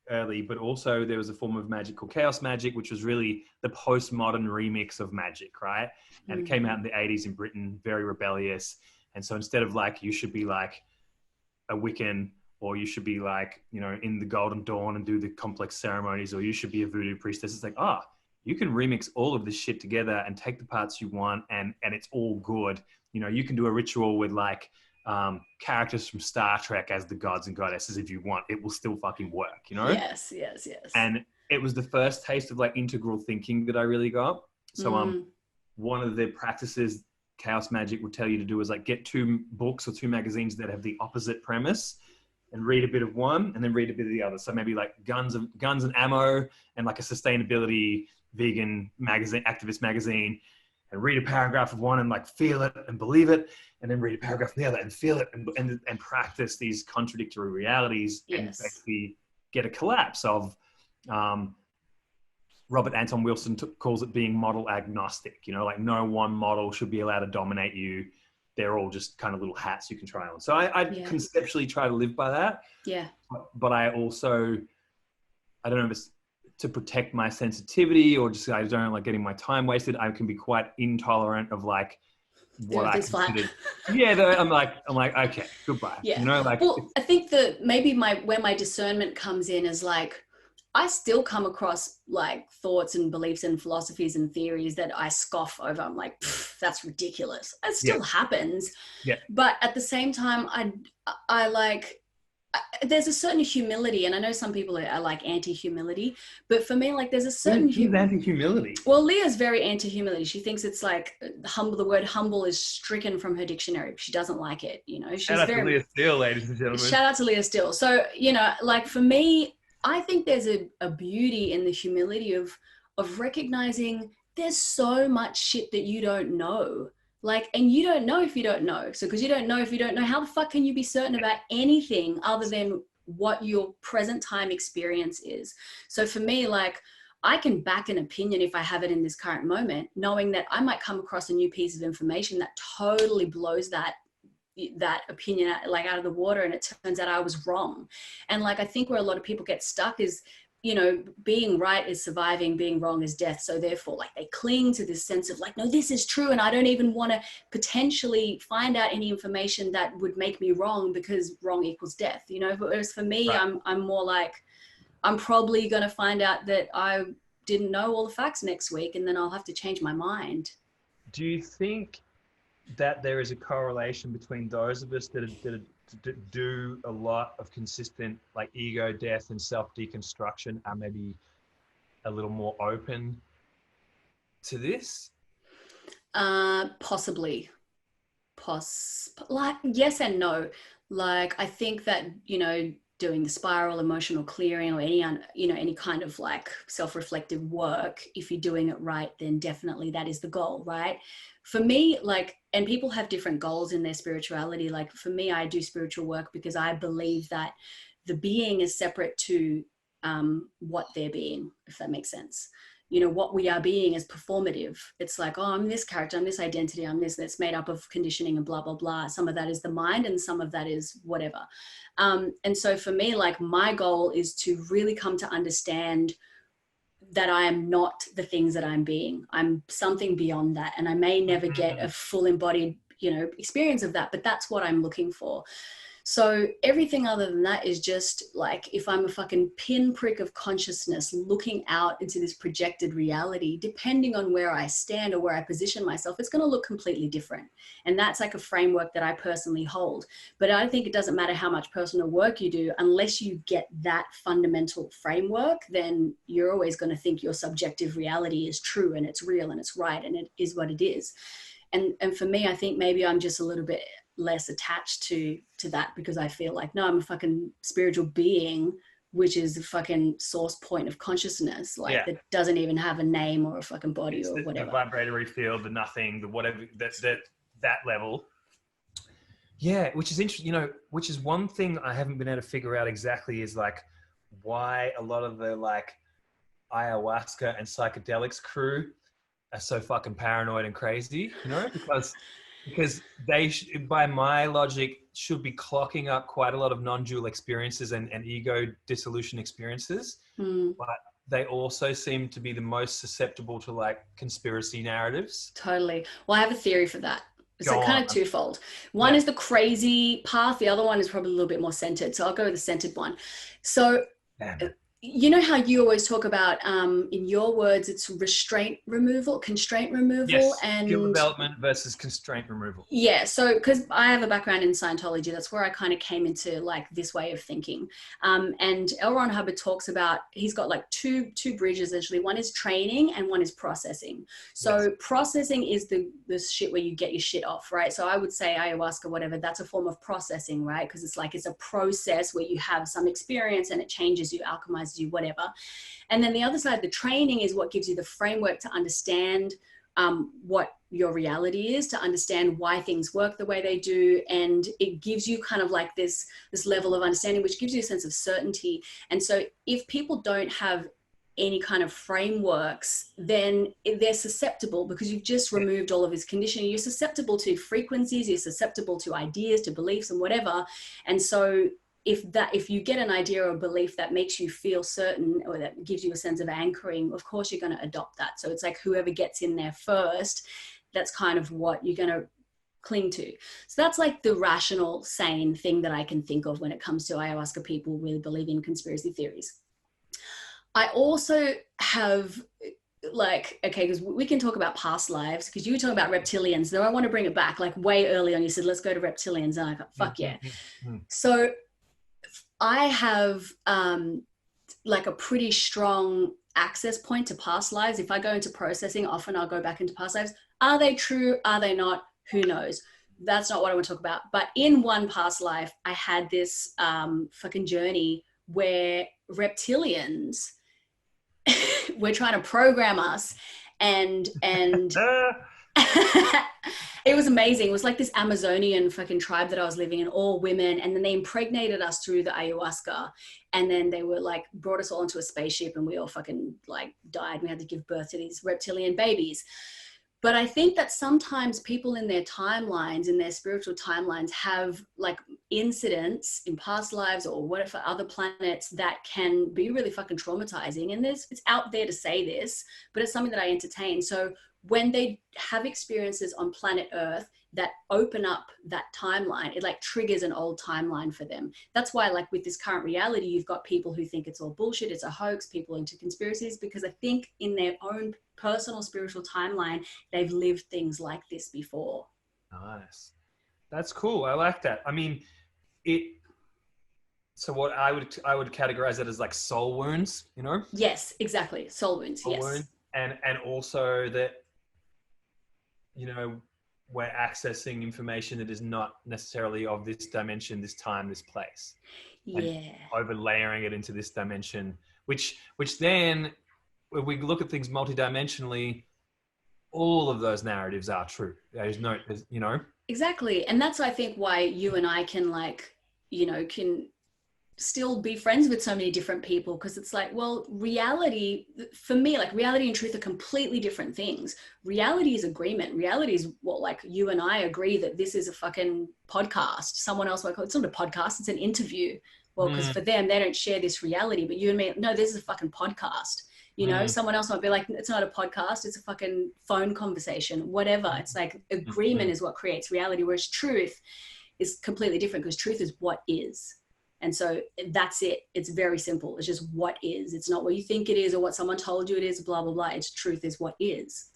early, but also there was a form of magic called chaos magic, which was really the postmodern remix of magic, right? And it came out in the 80s in Britain, very rebellious. And so instead of like, you should be like a Wiccan, or you should be like, in the Golden Dawn and do the complex ceremonies, or you should be a voodoo priestess. It's like, you can remix all of this shit together and take the parts you want, and it's all good. You can do a ritual with like characters from Star Trek as the gods and goddesses if you want. It will still fucking work, Yes. And it was the first taste of like integral thinking that I really got. So one of the practices chaos magic would tell you to do is like get 2 books or 2 magazines that have the opposite premise, and read a bit of one and then read a bit of the other. So maybe like guns and ammo, and like a sustainability vegan magazine, activist magazine, and read a paragraph of one and like feel it and believe it, and then read a paragraph of the other and feel it and practice these contradictory realities. Yes. And basically get a collapse of, Robert Anton Wilson calls it being model agnostic, like no one model should be allowed to dominate you. They're all just kind of little hats you can try on. So I conceptually try to live by that. Yeah. But I also, I don't know if it's to protect my sensitivity or just I don't like getting my time wasted. I can be quite intolerant of like what I consider. Yeah, I'm like, okay, goodbye. Yeah. Like, well, I think that maybe where my discernment comes in is like, I still come across like thoughts and beliefs and philosophies and theories that I scoff over. I'm like, that's ridiculous. It still happens. Yeah. But at the same time, I like, there's a certain humility, and I know some people are like anti-humility, but for me, like, there's a certain anti-humility. Well, Leah's very anti-humility. She thinks it's like humble. The word humble is stricken from her dictionary. She doesn't like it. She's Shout out to Leah Steele, ladies and gentlemen. Shout out to Leah Steele. So, like for me, I think there's a beauty in the humility of recognizing there's so much shit that you don't know. Like, and you don't know if you don't know. So because you don't know if you don't know, how the fuck can you be certain about anything other than what your present time experience is? So for me, like, I can back an opinion if I have it in this current moment, knowing that I might come across a new piece of information that totally blows that opinion like out of the water, and it turns out I was wrong. And like, I think where a lot of people get stuck is you know, being right is surviving, being wrong is death. So therefore, like, they cling to this sense of like, no, this is true. And I don't even want to potentially find out any information that would make me wrong, because wrong equals death, you know. But whereas for me, Right. I'm more like, I'm probably going to find out that I didn't know all the facts next week, and then I'll have to change my mind. Do you think that there is a correlation between those of us that do a lot of consistent like ego death and self deconstruction are maybe a little more open to this? Possibly. Like, yes and no. Like, I think that, you know, doing the spiral, emotional clearing, or any, you know, any kind of like self-reflective work, if you're doing it right, then definitely that is the goal, right? For me, like, and people have different goals in their spirituality. Like for me, I do spiritual work because I believe that the being is separate to what they're being, if that makes sense. You know, what we are being is performative. It's like, oh, I'm this character, I'm this identity, I'm this, that's made up of conditioning and blah, blah, blah. Some of that is the mind and some of that is whatever. And so for me, like, my goal is to really come to understand that I am not the things that I'm being. I'm something beyond that. And I may never get a full embodied, you know, experience of that, but that's what I'm looking for. So everything other than that is just like, if I'm a fucking pinprick of consciousness looking out into this projected reality, depending on where I stand or where I position myself, it's going to look completely different. And that's like a framework that I personally hold. But I think it doesn't matter how much personal work you do, unless you get that fundamental framework, then you're always going to think your subjective reality is true and it's real and it's right and it is what it is. And for me, I think maybe I'm just a little bit less attached to that, because I feel like, no, I'm a fucking spiritual being, which is the fucking source point of consciousness, like, that doesn't even have a name or a fucking body, it's or whatever. The vibratory field, the nothing, the whatever, that level. Yeah, which is interesting, you know, which is one thing I haven't been able to figure out exactly, is like why a lot of the like ayahuasca and psychedelics crew are so fucking paranoid and crazy, you know, because they, by my logic, should be clocking up quite a lot of non-dual experiences and ego dissolution experiences. But they also seem to be the most susceptible to like conspiracy narratives. Totally. Well, I have a theory for that. It's like kind of twofold. One is the crazy path. The other one is probably a little bit more centered. So I'll go with the centered one. So you know how you always talk about, in your words, it's constraint removal, yes, and skill development versus constraint removal. Yeah. So, because I have a background in Scientology, that's where I kind of came into like this way of thinking. And L. Ron Hubbard talks about, he's got like two bridges essentially. One is training and one is processing. So processing is the shit where you get your shit off, right? So I would say ayahuasca, whatever, that's a form of processing, right? Because it's like, it's a process where you have some experience and it changes you, alchemizes you, whatever. And then the other side, the training, is what gives you the framework to understand what your reality is, to understand why things work the way they do. And it gives you kind of like this level of understanding, which gives you a sense of certainty. And so if people don't have any kind of frameworks, then they're susceptible, because you've just removed all of his conditioning. You're susceptible to frequencies, you're susceptible to ideas, to beliefs and whatever. And so if you get an idea or a belief that makes you feel certain, or that gives you a sense of anchoring, of course you're going to adopt that. So it's like whoever gets in there first, that's kind of what you're going to cling to. So that's like the rational, sane thing that I can think of when it comes to ayahuasca people really believing in conspiracy theories. I also have like, okay, because we can talk about past lives, because you were talking about reptilians, though I want to bring it back, like way early on, you said, let's go to reptilians. And I thought, fuck yeah. So I have like a pretty strong access point to past lives. If I go into processing, often I'll go back into past lives. Are they true? Are they not? Who knows? That's not what I want to talk about. But in one past life, I had this fucking journey where reptilians were trying to program us, and it was amazing. It was like this Amazonian fucking tribe that I was living in, all women. And then they impregnated us through the ayahuasca. And then they were like, brought us all into a spaceship, and we all fucking like died. We had to give birth to these reptilian babies. But I think that sometimes people in their timelines, in their spiritual timelines, have like incidents in past lives or whatever other planets that can be really fucking traumatizing. And it's out there to say this, but it's something that I entertain. So when they have experiences on planet Earth that open up that timeline, it like triggers an old timeline for them. That's why, like with this current reality, you've got people who think it's all bullshit, it's a hoax, people into conspiracies, because I think in their own personal spiritual timeline, they've lived things like this before. Nice. That's cool. I like that. I mean, so what I would categorize it as like soul wounds, you know? Yes, exactly. Soul wounds. Soul Yes. wounds. And also that, you know, we're accessing information that is not necessarily of this dimension, this time, this place. Yeah. And overlaying it into this dimension, which then when we look at things multidimensionally, all of those narratives are true. There's, you know. Exactly. And that's, I think, why you and I can like, you know, can still be friends with so many different people, because it's like, well, reality for me, like reality and truth are completely different things. Reality is agreement. Reality is what, like, you and I agree that this is a fucking podcast. Someone else might call it, it's not a podcast, it's an interview. Well, because for them, they don't share this reality, but you and me, no, this is a fucking podcast. You know, someone else might be like, it's not a podcast, it's a fucking phone conversation, whatever. It's like agreement is what creates reality, whereas truth is completely different, because truth is what is. And so that's it. It's very simple. It's just what is. It's not what you think it is or what someone told you it is, blah, blah, blah. It's truth is what is.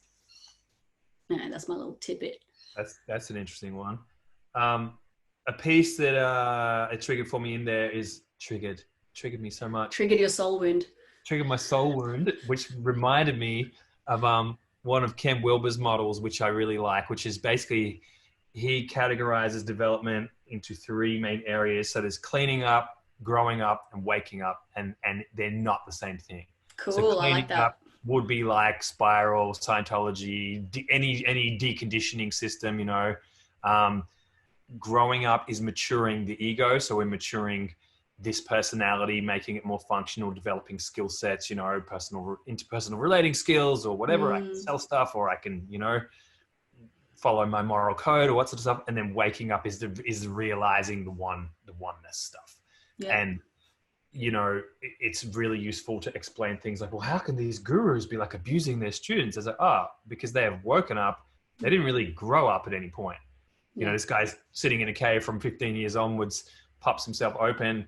And that's my little tidbit. That's an interesting one. A piece that it triggered for me in there is triggered me so much. Triggered your soul wound. Triggered my soul wound, which reminded me of one of Ken Wilber's models, which I really like, which is basically he categorizes development into three main areas. So there's cleaning up, growing up, and waking up, and they're not the same thing. Cool, so I like that. Up would be like spiral, Scientology, any deconditioning system, you know. Growing up is maturing the ego. So we're maturing this personality, making it more functional, developing skill sets, you know, interpersonal relating skills or whatever. I can sell stuff, or I can, you know, follow my moral code or what sort of stuff. And then waking up is realizing the oneness stuff. Yeah. And, you know, it's really useful to explain things like, well, how can these gurus be like abusing their students? As like, because they have woken up. They didn't really grow up at any point. You know, this guy's sitting in a cave from 15 years onwards, pops himself open,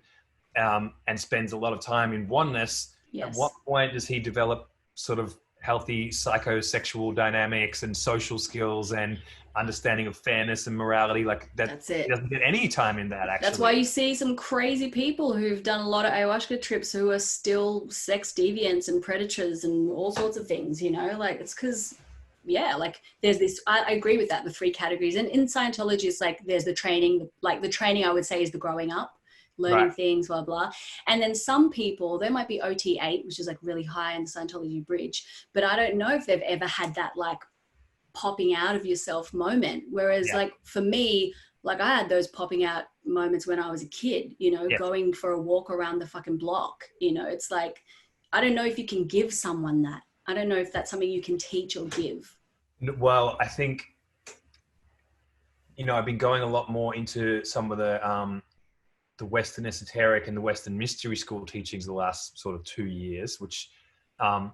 and spends a lot of time in oneness. Yes. At what point does he develop sort of healthy psychosexual dynamics and social skills and understanding of fairness and morality? Like that's it. He doesn't get any time in that, actually. That's why you see some crazy people who've done a lot of ayahuasca trips who are still sex deviants and predators and all sorts of things, you know, like it's because, yeah, like there's this, I agree with that, the three categories. And in Scientology, it's like there's the training, like the training I would say is the growing up, learning things, blah, blah. And then some people, there might be OT8, which is like really high in the Scientology bridge, but I don't know if they've ever had that like popping out of yourself moment. Whereas like for me, like I had those popping out moments when I was a kid, you know, going for a walk around the fucking block, you know, it's like, I don't know if you can give someone that. I don't know if that's something you can teach or give. Well, I think, you know, I've been going a lot more into some of the Western esoteric and the Western mystery school teachings the last sort of 2 years, which are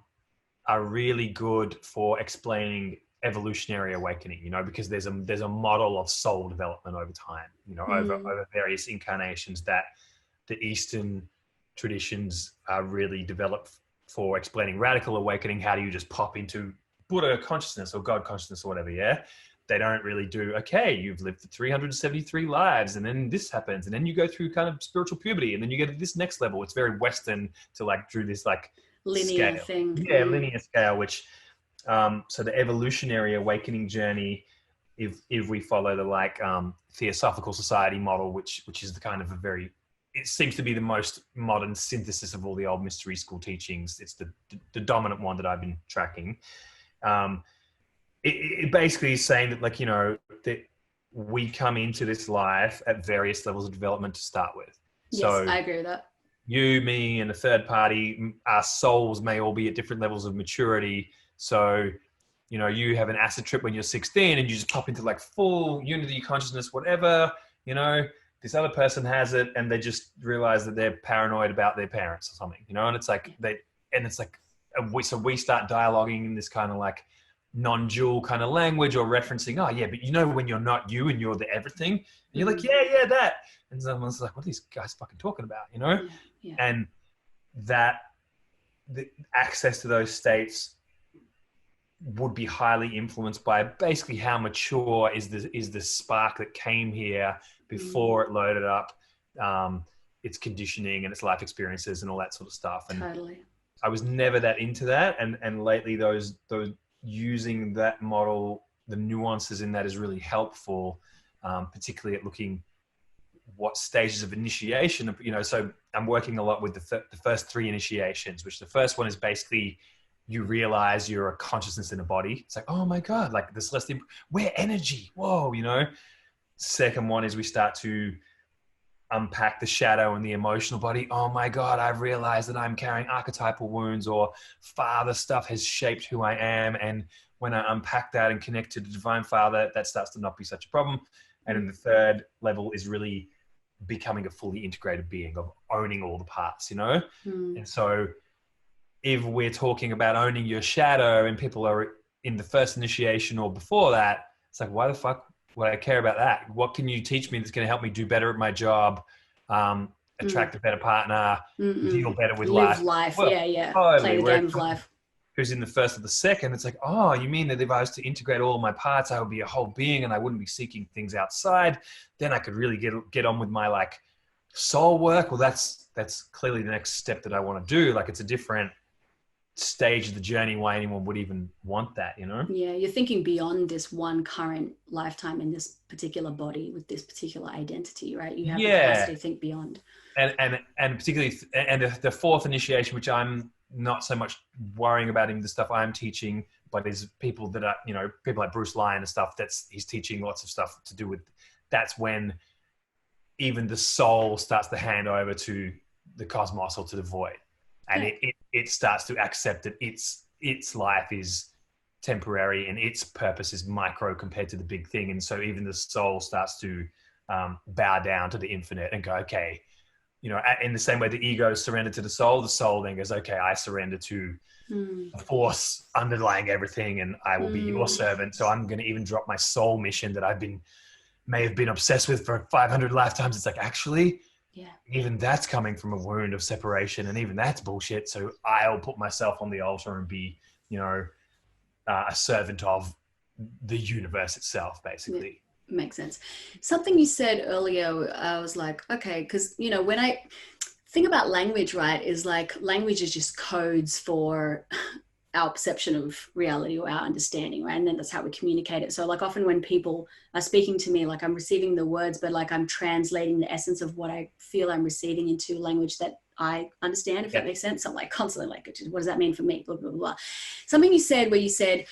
really good for explaining evolutionary awakening, you know, because there's a model of soul development over time, you know, over various incarnations that the Eastern traditions are really developed for explaining radical awakening. How do you just pop into Buddha consciousness or God consciousness or whatever? Yeah. They don't really do, okay, you've lived 373 lives and then this happens. And then you go through kind of spiritual puberty and then you get to this next level. It's very Western to like do this like linear scale. thing. Yeah. Linear scale, which, so the evolutionary awakening journey, if we follow the like Theosophical Society model, which is the kind of it seems to be the most modern synthesis of all the old mystery school teachings. It's the dominant one that I've been tracking. It basically is saying that, like, you know, that we come into this life at various levels of development to start with. Yes, so I agree with that. You, me, and a third party, our souls may all be at different levels of maturity. So you know, you have an acid trip when you're 16 and you just pop into like full unity consciousness, whatever, you know, this other person has it and they just realize that they're paranoid about their parents or something, you know, and it's like so we start dialoguing in this kind of like non-dual kind of language or referencing, oh yeah, but you know, when you're not you and you're the everything, and you're like, yeah, that. And someone's like, what are these guys fucking talking about, you know? Yeah. And that the access to those states would be highly influenced by basically how mature is the spark that came here before it loaded up its conditioning and its life experiences and all that sort of stuff. And totally. I was never that into that, and lately those using that model, the nuances in that is really helpful, particularly at looking what stages of initiation, you know. So I'm working a lot with the first 3 initiations, which the first one is basically you realize you're a consciousness in a body. It's like, oh my God, like this celestial, we're energy. Whoa, you know. Second one is we start to unpack the shadow and the emotional body. Oh my God, I've realized that I'm carrying archetypal wounds, or father stuff has shaped who I am. And when I unpack that and connect to the divine father, that starts to not be such a problem. And then the third level is really becoming a fully integrated being, of owning all the parts, you know? And so if we're talking about owning your shadow and people are in the first initiation or before that, it's like, why the fuck would I care about that? What can you teach me that's going to help me do better at my job, attract a better partner, deal better with live life? Well, yeah. Totally. Play the game of life. Who's in the first or the second? It's like, oh, you mean that if I was to integrate all of my parts, I would be a whole being and I wouldn't be seeking things outside. Then I could really get on with my like soul work. Well, that's clearly the next step that I want to do. Like, it's a different stage of the journey why anyone would even want that, you know? Yeah, you're thinking beyond this one current lifetime in this particular body with this particular identity, right? You have the capacity to think beyond. And particularly, and the fourth initiation, which I'm not so much worrying about in the stuff I'm teaching, but is people that are, you know, people like Bruce Lyon and stuff, he's teaching lots of stuff to do with, that's when even the soul starts to hand over to the cosmos or to the void. And it starts to accept that its life is temporary and its purpose is micro compared to the big thing. And so even the soul starts to bow down to the infinite and go, okay, you know, in the same way the ego surrendered to the soul then goes, okay, I surrender to the force underlying everything and I will be your servant. So I'm going to even drop my soul mission that may have been obsessed with for 500 lifetimes. It's like, actually, even that's coming from a wound of separation and even that's bullshit. So I'll put myself on the altar and be, you know, a servant of the universe itself, basically. Makes sense. Something you said earlier, I was like, okay, because, you know, when I think about language, right, is like language is just codes for our perception of reality or our understanding, right? And then that's how we communicate it. So like often when people are speaking to me, like I'm receiving the words, but like I'm translating the essence of what I feel I'm receiving into language that I understand, if that makes sense. So I'm like constantly like, what does that mean for me? Blah, blah, blah. Something you said where you said,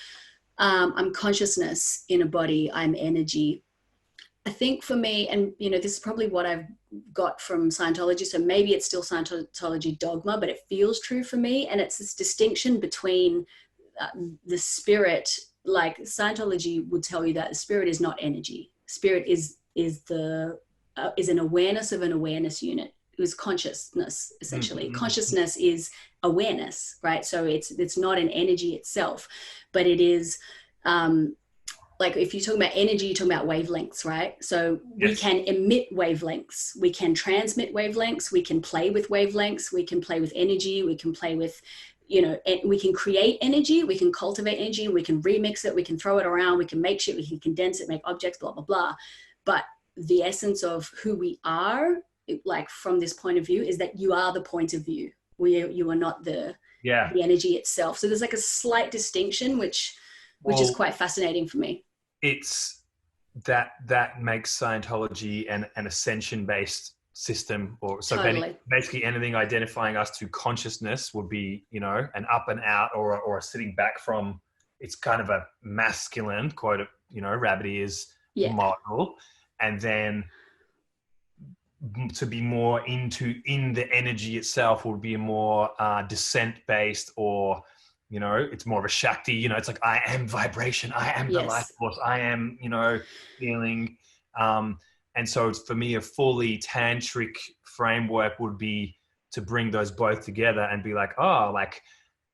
I'm consciousness in a body, I'm energy. I think for me, and you know, this is probably what I've got from Scientology, so maybe it's still Scientology dogma, but it feels true for me. And it's this distinction between the spirit, like Scientology would tell you that the spirit is not energy. Spirit is an awareness of an awareness unit. It was consciousness, essentially. Consciousness is awareness, right? So it's not an energy itself, but it is, like if you're talking about energy, you're talking about wavelengths, right? So we can emit wavelengths, we can transmit wavelengths, we can play with wavelengths, we can play with energy, we can play with, you know, we can create energy, we can cultivate energy, we can remix it, we can throw it around, we can make shit, we can condense it, make objects, blah, blah, blah. But the essence of who we are, like from this point of view, is that you are the point of view. You are not the energy itself. So there's like a slight distinction, which is quite fascinating for me. It's that makes Scientology an ascension-based system, or so basically anything identifying us to consciousness would be, you know, an up and out or a sitting back from. It's kind of a masculine quote, you know, rabbit ears model, and then to be more in the energy itself would be a more descent-based or you know, it's more of a Shakti, you know, it's like, I am vibration. I am the life force. I am, you know, feeling. And so it's, for me, a fully tantric framework would be to bring those both together and be like, oh, like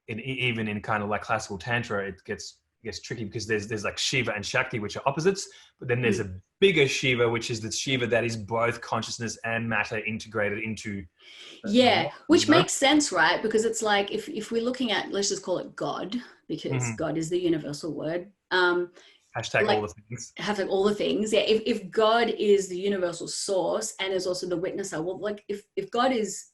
even in kind of like classical tantra, it gets tricky because there's like Shiva and Shakti, which are opposites, but then there's a bigger Shiva, which is the Shiva that is both consciousness and matter integrated into. Which makes sense, right? Because it's like, if we're looking at, let's just call it God, because God is the universal word. Hashtag like, all the things. Hashtag all the things. Yeah. If God is the universal source and is also the witnesser, well, like if God is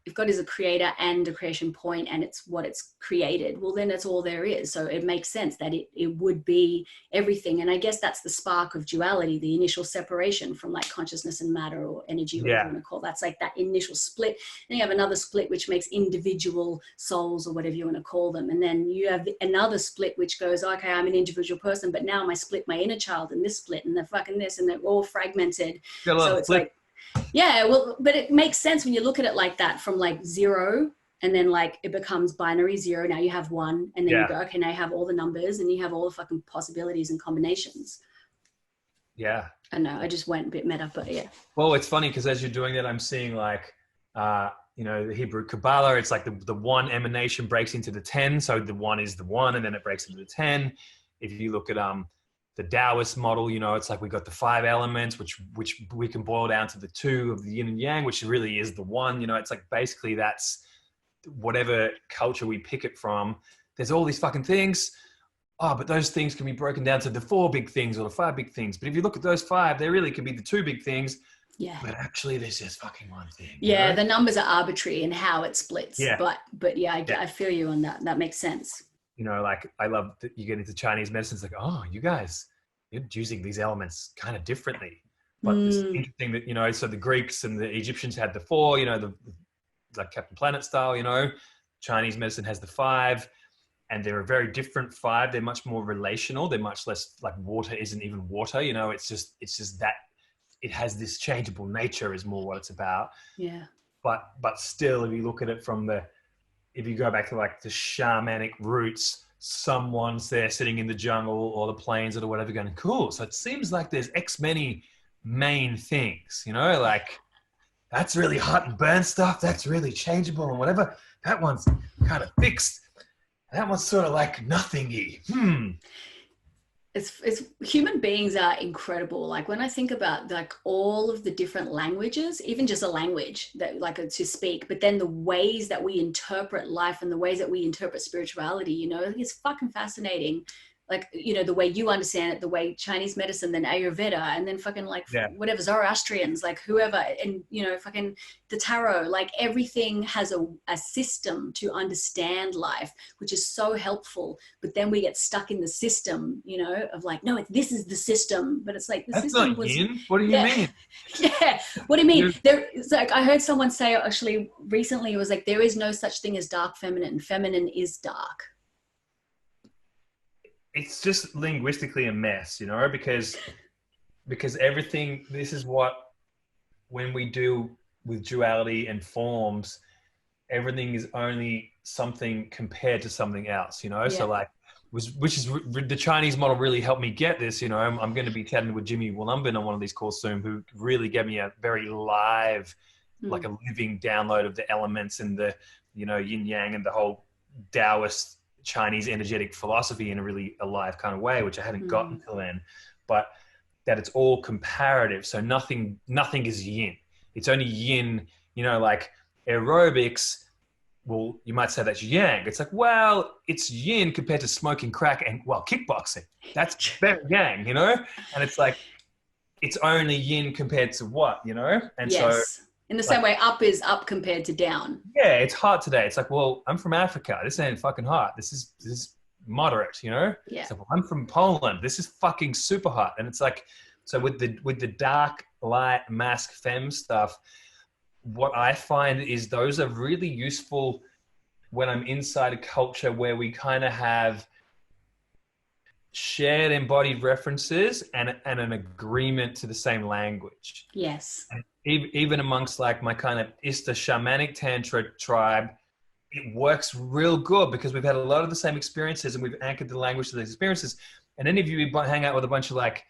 a creator and a creation point and it's what it's created, well, then that's all there is. So it makes sense that it would be everything. And I guess that's the spark of duality, the initial separation from like consciousness and matter or energy, whatever you want to call it. That's like that initial split. And you have another split, which makes individual souls or whatever you want to call them. And then you have another split, which goes, okay, I'm an individual person, but now I split my inner child and this split and the fucking this, and they're all fragmented. So it's like, yeah, well, but it makes sense when you look at it like that, from like zero, and then like it becomes binary zero. Now you have one, and then you go, okay, now you have all the numbers and you have all the fucking possibilities and combinations. Yeah. I know, I just went a bit meta, but yeah. Well, it's funny because as you're doing that, I'm seeing like, you know, the Hebrew Kabbalah, it's like the one emanation breaks into the 10. So the one is the one, and then it breaks into the 10. If you look at, the Taoist model, you know, it's like we got the 5 elements, which we can boil down to the 2 of the yin and yang, which really is the one. You know, it's like basically that's whatever culture we pick it from. There's all these fucking things. Oh, but those things can be broken down to the 4 big things or the 5 big things. But if you look at those 5, they really could be the 2 big things. Yeah. But actually, there's just fucking one thing. Yeah, you know? the numbers are arbitrary in how it splits. Yeah. But yeah, I feel you on that. That makes sense. You know, like I love that you get into Chinese medicine. It's like, oh, you're using these elements kind of differently. But it's interesting that, you know, so the Greeks and the Egyptians had the 4, you know, the like Captain Planet style, you know, Chinese medicine has the 5, and they're a very different 5. They're much more relational. They're much less like water isn't even water, you know, it's just that it has this changeable nature is more what it's about. Yeah. But still, if you look at it if you go back to like the shamanic roots, someone's there sitting in the jungle or the plains or whatever going, cool. So it seems like there's X many main things, you know, like that's really hot and burn stuff. That's really changeable and whatever. That one's kind of fixed. That one's sort of like nothing-y. It's human beings are incredible. Like when I think about like all of the different languages, even just a language that like to speak, but then the ways that we interpret life and the ways that we interpret spirituality, you know, it's fucking fascinating. Like, you know, the way you understand it, the way Chinese medicine, then Ayurveda, and then fucking like whatever Zoroastrians, like whoever, and, you know, fucking the tarot, like everything has a system to understand life, which is so helpful. But then we get stuck in the system, you know, of like, no, this is the system, but it's like, the That's system not was, yin. What do you mean? Yeah. What do you mean? It's like, I heard someone say actually recently, it was like, there is no such thing as dark feminine. Feminine is dark. It's just linguistically a mess, you know, because everything, this is what, when we do with duality and forms, everything is only something compared to something else, you know? So like, which is the Chinese model really helped me get this, you know. I'm going to be chatting with Jimmy Wollumben on one of these calls soon, who really gave me a very live, like a living download of the elements and the, you know, yin yang and the whole Taoist Chinese energetic philosophy in a really alive kind of way, which I hadn't gotten until then, but that it's all comparative. So nothing is yin. It's only yin, you know, like aerobics. Well, you might say that's yang. It's like, well, it's yin compared to smoking crack and, well, kickboxing. That's very yang, you know? And it's like, it's only yin compared to what, you know? And so in the same way, up is up compared to down. Yeah, it's hot today. It's like, well, I'm from Africa. This ain't fucking hot. This is moderate, you know? Yeah. It's like, well, I'm from Poland. This is fucking super hot. And it's like, so with the dark, light, mask, femme stuff, what I find is those are really useful when I'm inside a culture where we kind of have shared embodied references and an agreement to the same language. Yes. And even amongst like my kind of Ista shamanic tantra tribe, it works real good because we've had a lot of the same experiences and we've anchored the language to those experiences. And any of you hang out with a bunch of like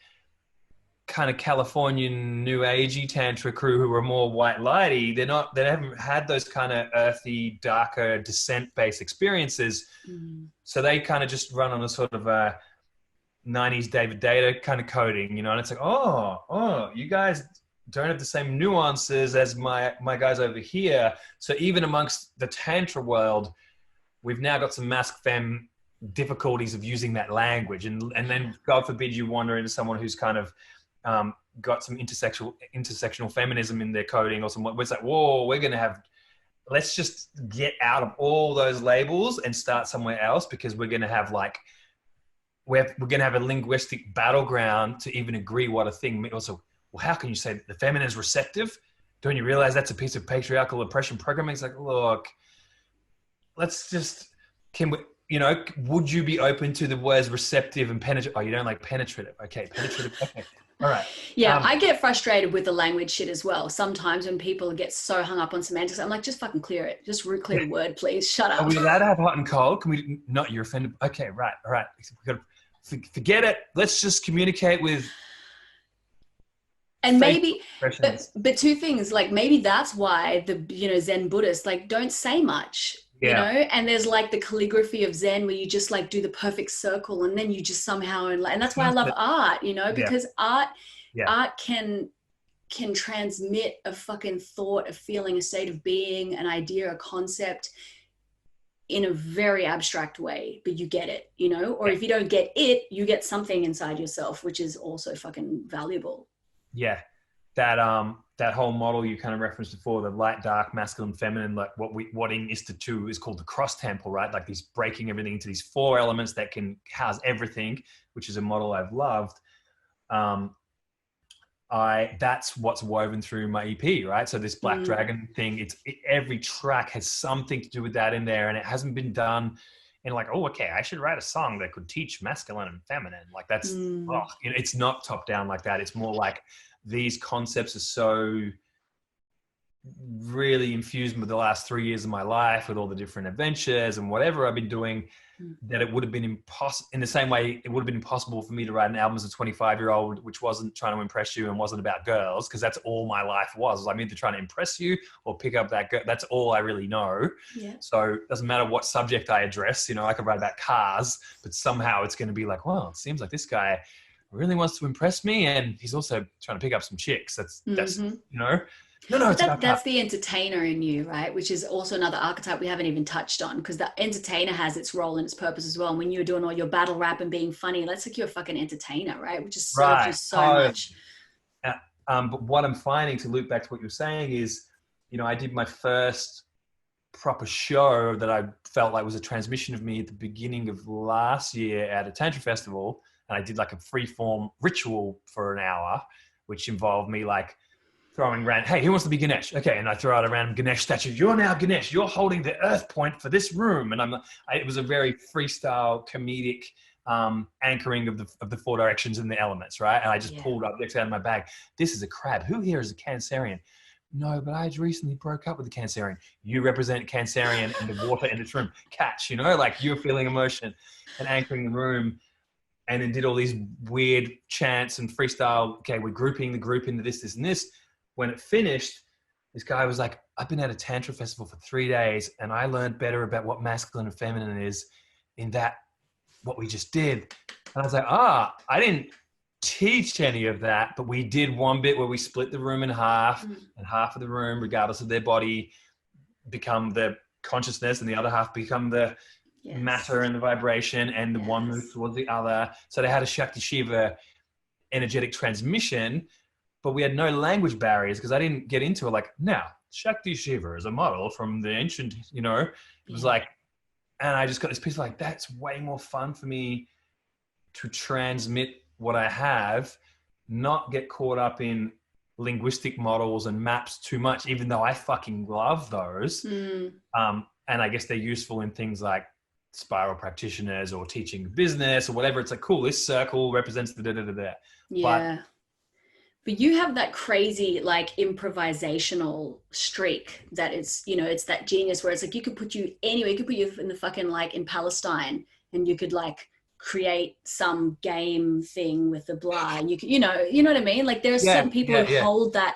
kind of Californian new agey tantra crew who are more white lighty, they haven't had those kind of earthy, darker, descent-based experiences. So they kind of just run on a sort of a 90s David Data kind of coding, you know, and it's like, oh, you guys don't have the same nuances as my guys over here. So even amongst the tantra world, we've now got some masc femme difficulties of using that language, and then God forbid you wander into someone who's kind of got some intersectional feminism in their coding or something. It's like, whoa, let's just get out of all those labels and start somewhere else, because we're going to have like we're going to have a linguistic battleground to even agree what a thing means. Also, well, how can you say that the feminine is receptive? Don't you realize that's a piece of patriarchal oppression programming? It's like, look, let's just, would you be open to the words receptive and penetrative? Oh, you don't like penetrative. Okay, penetrative. Okay, all right. Yeah, I get frustrated with the language shit as well. Sometimes when people get so hung up on semantics, I'm like, just fucking clear it. Just clear the word, please. Shut up. Are we allowed to have hot and cold? Can we not? You're offended. Okay, right, all right. We've got to forget it. Let's just communicate with. And maybe, but two things, like maybe that's why the, Zen Buddhists like don't say much, and there's like the calligraphy of Zen where you just like do the perfect circle and then you just somehow, and that's why I love art, because art can transmit a fucking thought, a feeling, a state of being, an idea, a concept in a very abstract way, but you get it, or if you don't get it, you get something inside yourself, which is also fucking valuable. Yeah, that whole model you kind of referenced before, the light, dark, masculine, feminine, like what in ISTA 2 is called the cross temple, right? Like these breaking everything into these 4 elements that can house everything, which is a model I've loved. That's what's woven through my EP, right? So this Black Dragon thing, every track has something to do with that in there, and it hasn't been done in like, oh, okay, I should write a song that could teach masculine and feminine. Like that's, it's not top down like that. It's more like these concepts are so really infused with the last 3 years of my life with all the different adventures and whatever I've been doing, that it would have been impossible. In the same way, it would have been impossible for me to write an album as a 25-year-old, which wasn't trying to impress you and wasn't about girls, because that's all my life was. I'm either trying to impress you or pick up that girl. That's all I really know. Yeah. So it doesn't matter what subject I address. I could write about cars, but somehow it's going to be like, well, it seems like this guy really wants to impress me, and he's also trying to pick up some chicks. That's No, that's the entertainer in you, right? Which is also another archetype we haven't even touched on, because the entertainer has its role and its purpose as well. And when you're doing all your battle rap and being funny, that's like you're a fucking entertainer, right? Which is serves you so much. But what I'm finding, to loop back to what you're saying, is, I did my first proper show that I felt like was a transmission of me at the beginning of last year at a Tantra festival. And I did like a free form ritual for an hour, which involved me like throwing random, hey, who wants to be Ganesh? Okay, and I throw out a random Ganesh statue. You're now Ganesh. You're holding the earth point for this room. And it was a very freestyle, comedic anchoring of the 4 directions and the elements, right? And I just pulled objects out of my bag. This is a crab. Who here is a Cancerian? No, but I recently broke up with a Cancerian. You represent Cancerian and the water in this room. Catch, like you're feeling emotion and anchoring the room. And then did all these weird chants and freestyle. Okay, we're grouping the group into this, this, and this. When it finished, this guy was like, I've been at a Tantra festival for 3 days and I learned better about what masculine and feminine is in that, what we just did. And I was like, I didn't teach any of that, but we did one bit where we split the room in half, and half of the room, regardless of their body, become the consciousness and the other half become the matter and the vibration, and the one moves towards the other. So they had a Shakti Shiva energetic transmission, but we had no language barriers, because I didn't get into it like, now Shakti Shiva is a model from the ancient, it was like, and I just got this piece of like, that's way more fun for me to transmit what I have, not get caught up in linguistic models and maps too much, even though I fucking love those. And I guess they're useful in things like spiral practitioners or teaching business or whatever. It's like, cool, this circle represents the da-da-da-da. Yeah. But you have that crazy like improvisational streak that it's, you know, it's that genius where it's like you could put you anywhere, you could put you in the fucking like in Palestine and you could like create some game thing with the blah and you could, you know what I mean? Like there are certain people who hold that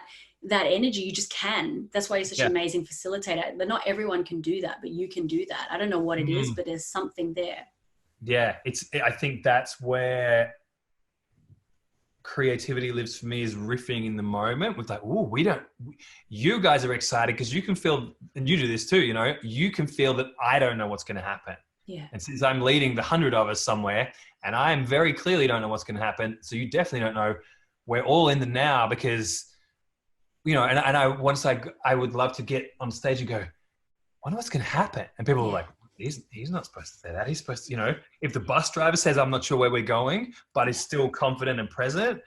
energy. You just can. That's why you're such an amazing facilitator. But not everyone can do that, but you can do that. I don't know what it is, but there's something there. Yeah, I think that's where creativity lives for me, is riffing in the moment with like, oh, you guys are excited because you can feel, and you do this too, you know, you can feel that I don't know what's going to happen. Yeah. And since I'm leading the 100 of us somewhere and I am very clearly don't know what's going to happen. So you definitely don't know. We're all in the now because, you know, and I would love to get on stage and go, I wonder what's going to happen. And people are like, he's not supposed to say that. He's supposed to, you know, if the bus driver says, I'm not sure where we're going, but is still confident and present,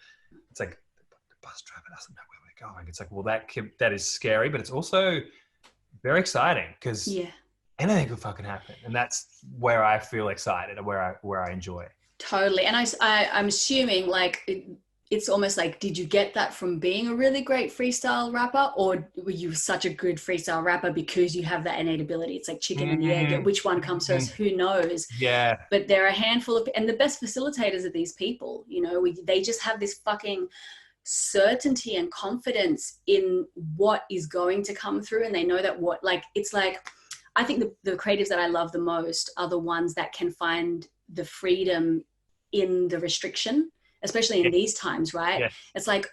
it's like, the bus driver doesn't know where we're going. It's like, well, that is scary, but it's also very exciting because anything could fucking happen. And that's where I feel excited and where I enjoy. Totally. And I'm assuming like, it's almost like, did you get that from being a really great freestyle rapper, or were you such a good freestyle rapper because you have that innate ability? It's like chicken and the egg. Which one comes first? Who knows? Yeah. But there are a handful of, and the best facilitators are these people, you know, they just have this fucking certainty and confidence in what is going to come through. And they know that it's like, I think the creatives that I love the most are the ones that can find the freedom in the restriction, especially in these times, right? Yeah. It's like,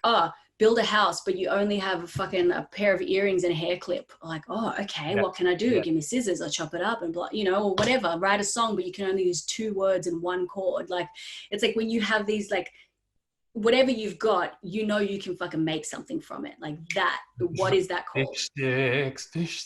build a house, but you only have a pair of earrings and a hair clip. Like, okay, what can I do? Give me scissors, I'll chop it up and blah, you know, or whatever. Write a song, but you can only use 2 words and 1 chord. Like, it's like when you have these, like, whatever you've got, you know, you can fucking make something from it. Like that. What is that called? Fish sticks. Fish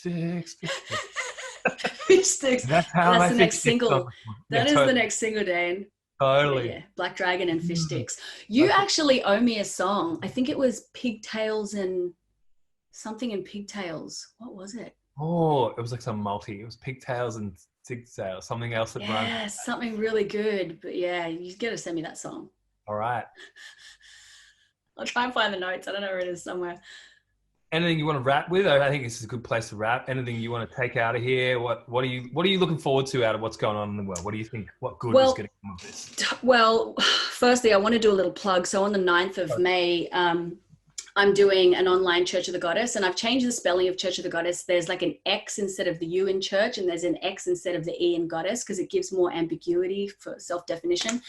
sticks. That's the next single. That is the next single, Dane. Totally. Yeah, Black Dragon and Fish Sticks. You actually owe me a song. I think it was Pigtails and something in Pigtails. What was it? Oh, it was like some multi. It was Pigtails and Zigtails. Something else that runs. Yeah, something really good. But yeah, you got to send me that song. All right. I'll try and find the notes. I don't know where it is somewhere. Anything you want to wrap with? I think this is a good place to wrap. Anything you want to take out of here? What are you looking forward to out of what's going on in the world? What do you think? What good is going to come of this? Well, firstly, I want to do a little plug. So on the 9th of May, I'm doing an online Church of the Goddess, and I've changed the spelling of Church of the Goddess. There's like an X instead of the U in church, and there's an X instead of the E in goddess, because it gives more ambiguity for self-definition.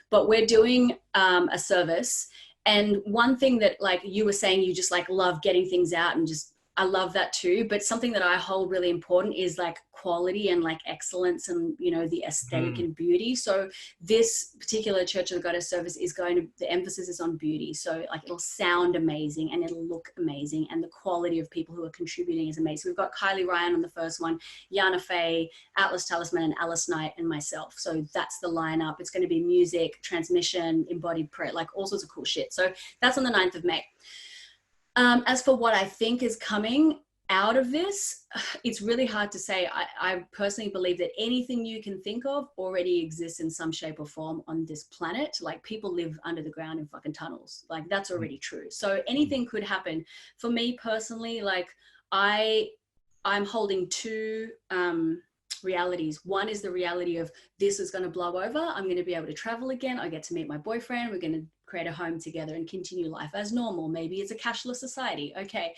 But we're doing a service. And one thing that, like you were saying, you just like love getting things out, and just, I love that too. But something that I hold really important is like quality and like excellence and, you know, the aesthetic and beauty. So this particular Church of the Goddess service is the emphasis is on beauty. So like it'll sound amazing and it'll look amazing, and the quality of people who are contributing is amazing. We've got Kylie Ryan on the first one, Yana Faye, Atlas Talisman, and Alice Knight, and myself. So that's the lineup. It's going to be music, transmission, embodied prayer, like all sorts of cool shit. So that's on the 9th of May. As for what I think is coming out of this, it's really hard to say. I personally believe that anything you can think of already exists in some shape or form on this planet. Like people live under the ground in fucking tunnels. Like that's already true. So anything could happen. For me personally, like I'm holding 2 realities. One is the reality of this is going to blow over. I'm going to be able to travel again. I get to meet my boyfriend. We're going to create a home together and continue life as normal. Maybe it's a cashless society. Okay.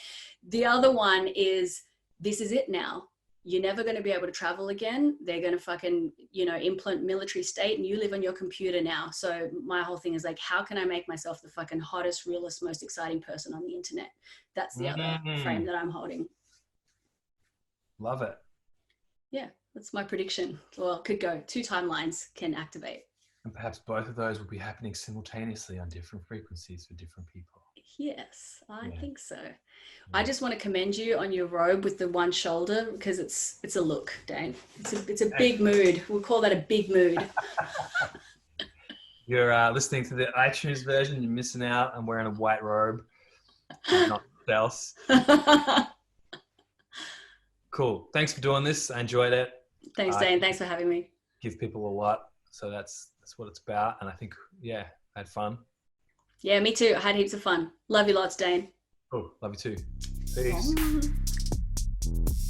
The other one is, this is it now. You're never going to be able to travel again. They're going to fucking, you know, implant military state, and you live on your computer now. So my whole thing is like, how can I make myself the fucking hottest, realest, most exciting person on the internet? That's the other frame that I'm holding. Love it. Yeah, that's my prediction. Well, it could go. 2 timelines can activate. And perhaps both of those will be happening simultaneously on different frequencies for different people. Yes, I think so. Yeah. I just want to commend you on your robe with the one shoulder, because it's a look, Dane. It's a big mood. We'll call that a big mood. You're listening to the iTunes version. You're missing out. I'm wearing a white robe. Not else. Cool. Thanks for doing this. I enjoyed it. Thanks, Dane. Thanks for having me. Give people a lot. So that's what it's about. And I think, I had fun. Yeah, me too. I had heaps of fun. Love you lots, Dane. Cool. Love you too. Peace. Bye.